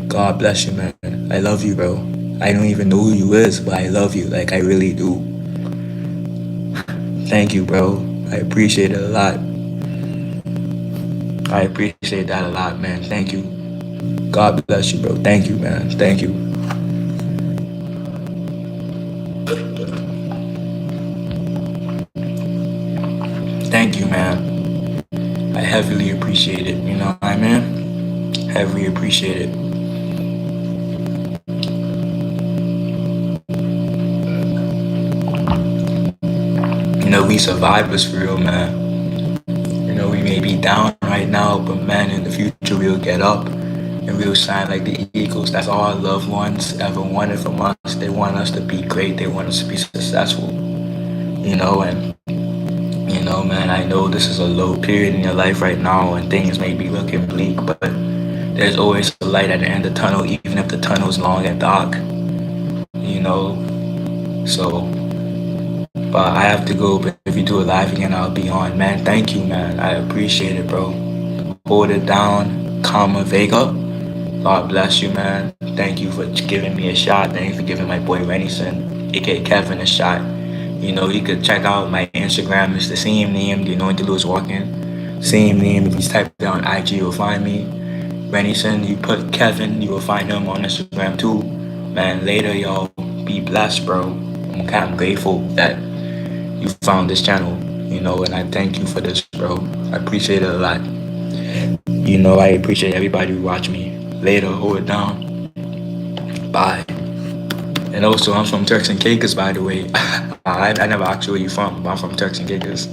God bless you, man. I love you, bro. I don't even know who you is, but I love you. Like I really do. Thank you, bro. I appreciate it a lot. I appreciate that a lot, man. Thank you. God bless you, bro. Thank you, man. Thank you. Thank you, man. I heavily appreciate it. You know what I mean? Heavily appreciate it. We survivors for real, man. We may be down right now, but man, in the future we'll get up and we'll shine like the eagles. That's all our loved ones ever wanted from us. They want us to be great. They want us to be successful. And man, I know this is a low period in your life right now and things may be looking bleak, but there's always a light at the end of the tunnel, even if the tunnel's long and dark. So, but I have to go, but if you do it live again, I'll be on. Man, thank you, man. I appreciate it, bro. Hold it down, Karma Vega. God bless you, man. Thank you for giving me a shot. Thank you for giving my boy Renison, aka Kevin, a shot. You could check out my Instagram. It's the same name, the anointed Lewis Walkin. Same name. If you type it on IG, you'll find me. Renison, you put Kevin, you will find him on Instagram too. Man, later, y'all. Be blessed, bro. I'm grateful that you found this channel, and I thank you for this, bro. I appreciate it a lot. I appreciate everybody who watch me. Later, hold it down. Bye. And also, I'm from Turks and Caicos, by the way. I never asked you where you from, but I'm from Turks and Caicos.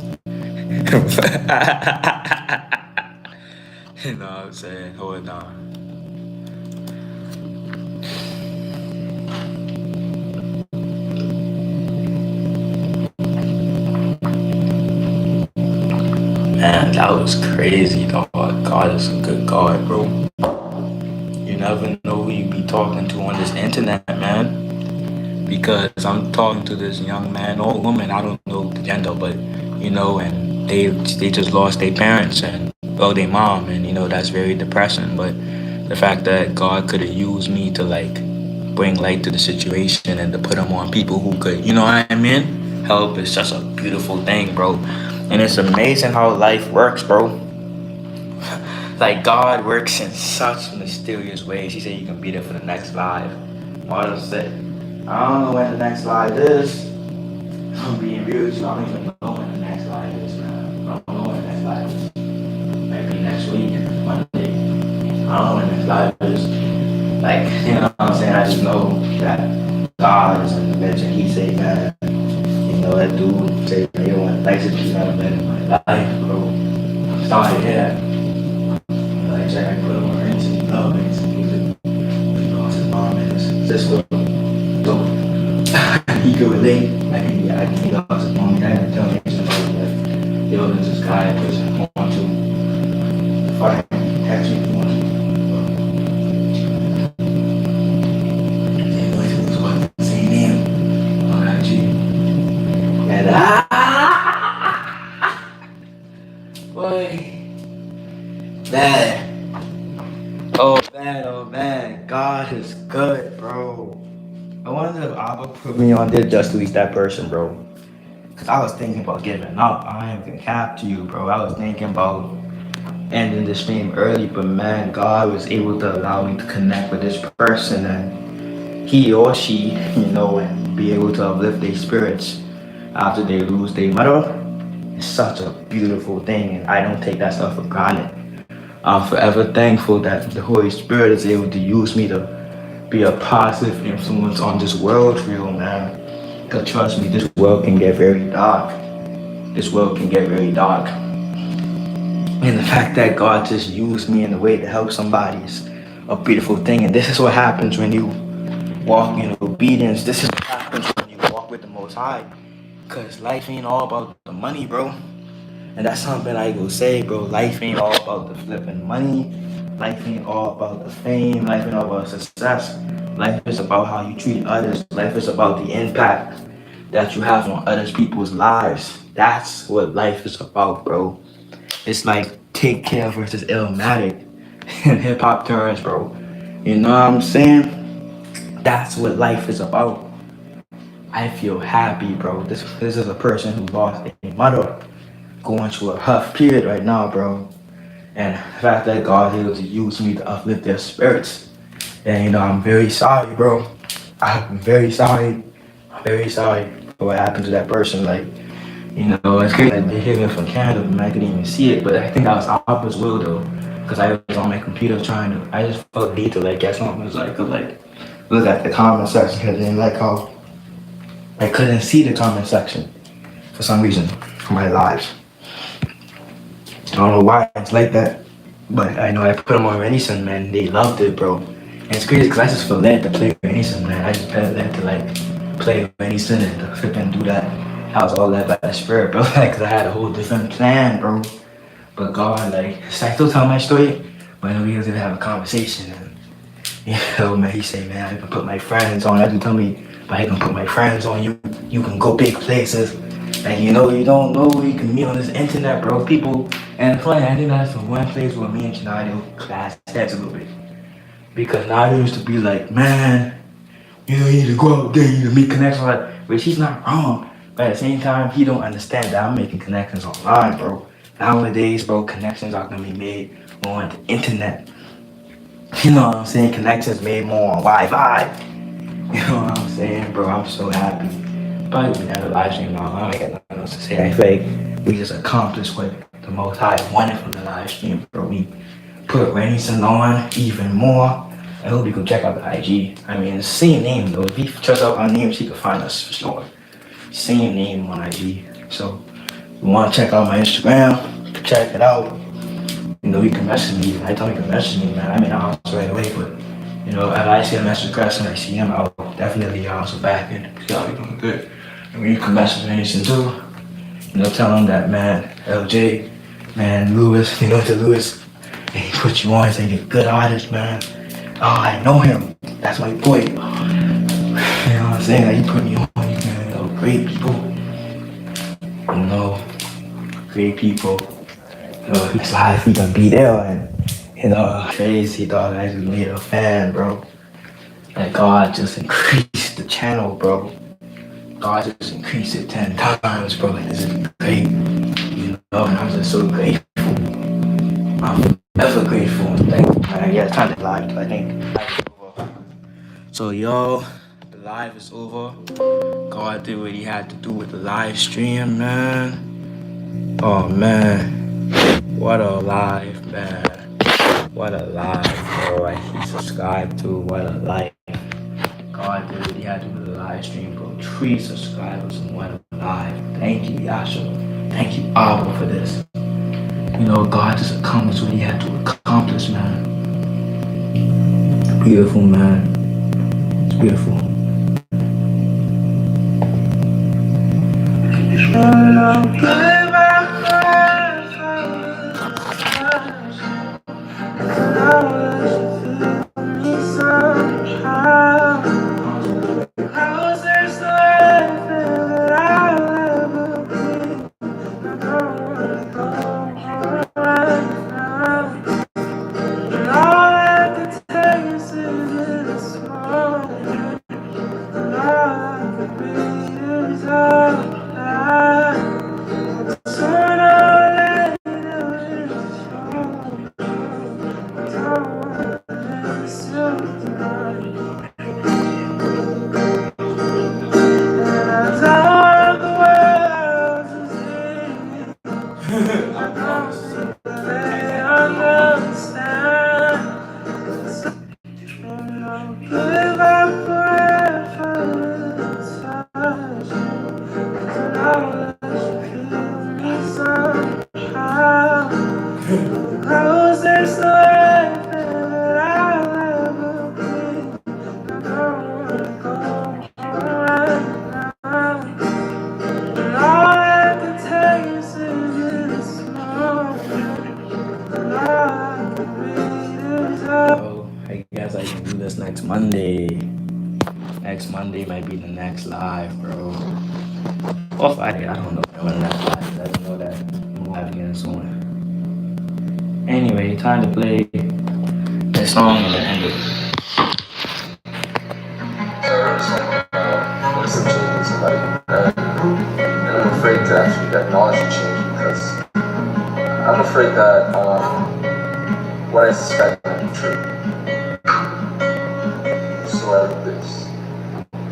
You know what I'm saying? Hold it down. Man, that was crazy, dog. God is a good God, bro. You never know who you be talking to on this internet, man. Because I'm talking to this young man or woman, I don't know the gender, but and they just lost their parents and their mom, and that's very depressing. But the fact that God could have used me to like bring light to the situation and to put them on people who could, what I mean, help is such a beautiful thing, bro. And it's amazing how life works, bro. Like God works in such mysterious ways. He said you can be there for the next live. Mother said, I don't know when the next live is. I'm being real with you. I don't even know when the next live is, man. I don't know when the next live is. Maybe next week, Monday. I don't know when the next live is. Like, you know what I'm saying? I just know that God is in the midst and he said, man, that dude said, you know, the nicest piece I've met in my life, bro. I'm sorry to hear that. Like, check, I put him on rings and he loved me. So he lost his mom and his sister. So, he could relate. He lost his mom and dad and tell me somebody that, yo, there's this guy person I want to fucking catch me if you want to. Man. Oh man, oh man. God is good, bro. I wonder if Abba put me on there just to reach that person, bro. Cause I was thinking about giving up. I ain't gonna cap to you, bro. I was thinking about ending the stream early, but man, God was able to allow me to connect with this person and he or she, and be able to uplift their spirits after they lose their mother. It's such a beautiful thing, and I don't take that stuff for granted. I'm forever thankful that the Holy Spirit is able to use me to be a positive influence on this world for you, man. Because trust me, this world can get very dark. This world can get very dark. And the fact that God just used me in a way to help somebody is a beautiful thing. And this is what happens when you walk in obedience. This is what happens when you walk with the Most High. Because life ain't all about the money, bro. And that's something I go say, bro. Life ain't all about the flipping money. Life ain't all about the fame. Life ain't all about success. Life is about how you treat others. Life is about the impact that you have on others people's lives. That's what life is about, bro. It's like take care versus illmatic in hip hop terms, bro. You know what I'm saying? That's what life is about. I feel happy, bro. This is a person who lost a mother, going through a tough period right now, bro. And the fact that God is able to use me to uplift their spirits. And I'm very sorry, bro. I'm very sorry. I'm very sorry for what happened to that person. Like, it's crazy that they hit me from Canada and I couldn't even see it, but I think I was Abba's will though. Because I was on my computer trying to, I just felt need to get something. It was look at the comment section because I didn't like how I couldn't see the comment section for some reason for my lives. I don't know why it's like that, but I know I put them on Renison, man. They loved it, bro. And it's crazy because I just feel led to play Renison, man. I just felt led to play Renison and to flip and do that. I was all led by the spirit, bro. Because I had a whole different plan, bro. But God, I still tell my story, but we was gonna have a conversation. And, man, he say, man, I can put my friends on. I can tell me, but I can put my friends on you. You can go big places. And you don't know who you can meet on this internet, bro. People, and funny, I think that's the one place where me and Janado class heads a little bit. Because Nado used to be like, man, you need to go out there, you need to make connections. But she's not wrong. But at the same time, he don't understand that I'm making connections online, bro. Nowadays, bro, connections are gonna be made on the internet. You know what I'm saying? Connections made more on Wi-Fi. You know what I'm saying, bro? I'm so happy. Probably we had a live stream now. I don't got nothing else to say. I feel like we just accomplished what the Most High wanted from the live stream, bro. We put Renison on even more. I hope you can check out the IG. I mean, it's the same name though. If you check out our names, you can find us for sure. Same name on IG. So, if you want to check out my Instagram, check it out. You can message me. I told you can message me, man. I'm in the house right away, but if I see a message request and I see him, I'll definitely answer back and see how you doing good. And you can message me anything too. Tell him that, man, LJ, man, Lewis, to Lewis, and he put you on, say you're a good artist, man. Oh, I know him. That's my boy. You know what I'm saying? Like, he put me on, great people. Great people. He's live, he can be there, and crazy, dog. I just made a fan, bro. And God just increased the channel, bro. God just increased it 10 times, bro. Like, this is great. And I'm just so grateful. I'm ever grateful and thankful, man. Yeah, it's time to live, I think. So, yo, the live is over. God did what he had to do with the live stream, man. Oh, man. What a live, man. What a live, bro. He subscribed to what a life. God did what he had to do with the live stream, bro. 3 subscribers and 1 live. Thank you, Yasha. Thank you, Abba, for this. God just accomplished what he had to accomplish, man. It's beautiful, man. It's beautiful. closest to heaven that I'll ever be. I don't wanna go right now. And all I can taste is this moment. And all I can breathe is up. I guess I can do this next Monday. Next Monday might be the next live, bro. Or Friday, I don't know when the next live is. I just know that I'm live again soon. Anyway, time to play this song and then end it. Listen to somebody, and I'm afraid to actually acknowledge the change because I'm afraid that what I suspect might be true. So I wrote this.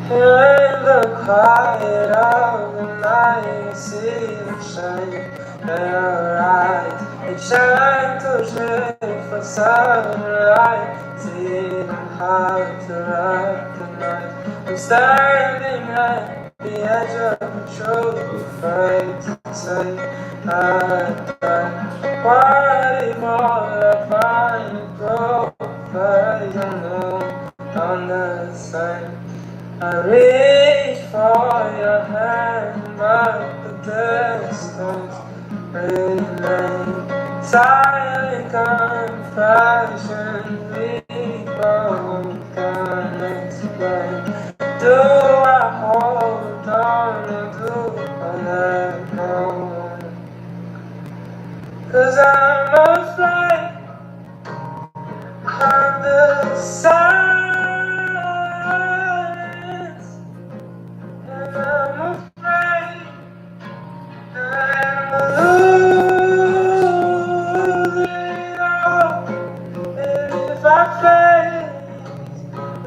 In the quiet of the night, see the shine in her eyes. It shines to shade for sunlight. See them hard to rock the night. I'm standing at the edge of the truth, afraid to say I done. What if all I find is broken on the side? I reach for your hand, but the distance remains. Silent compassion, we both can explain. Do I hold on or do I let go? 'Cause I'm afraid of the silence. And I'm afraid that I'm losing all. And if I fail,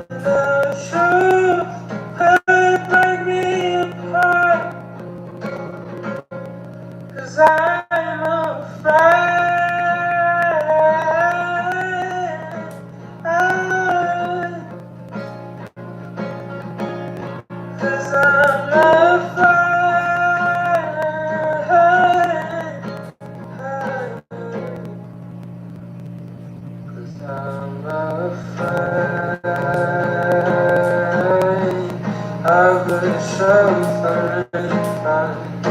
the truth could break me apart. 'Cause I'm afraid. Cause I'm afraid. Cause I'm afraid of the truth I'm really fine.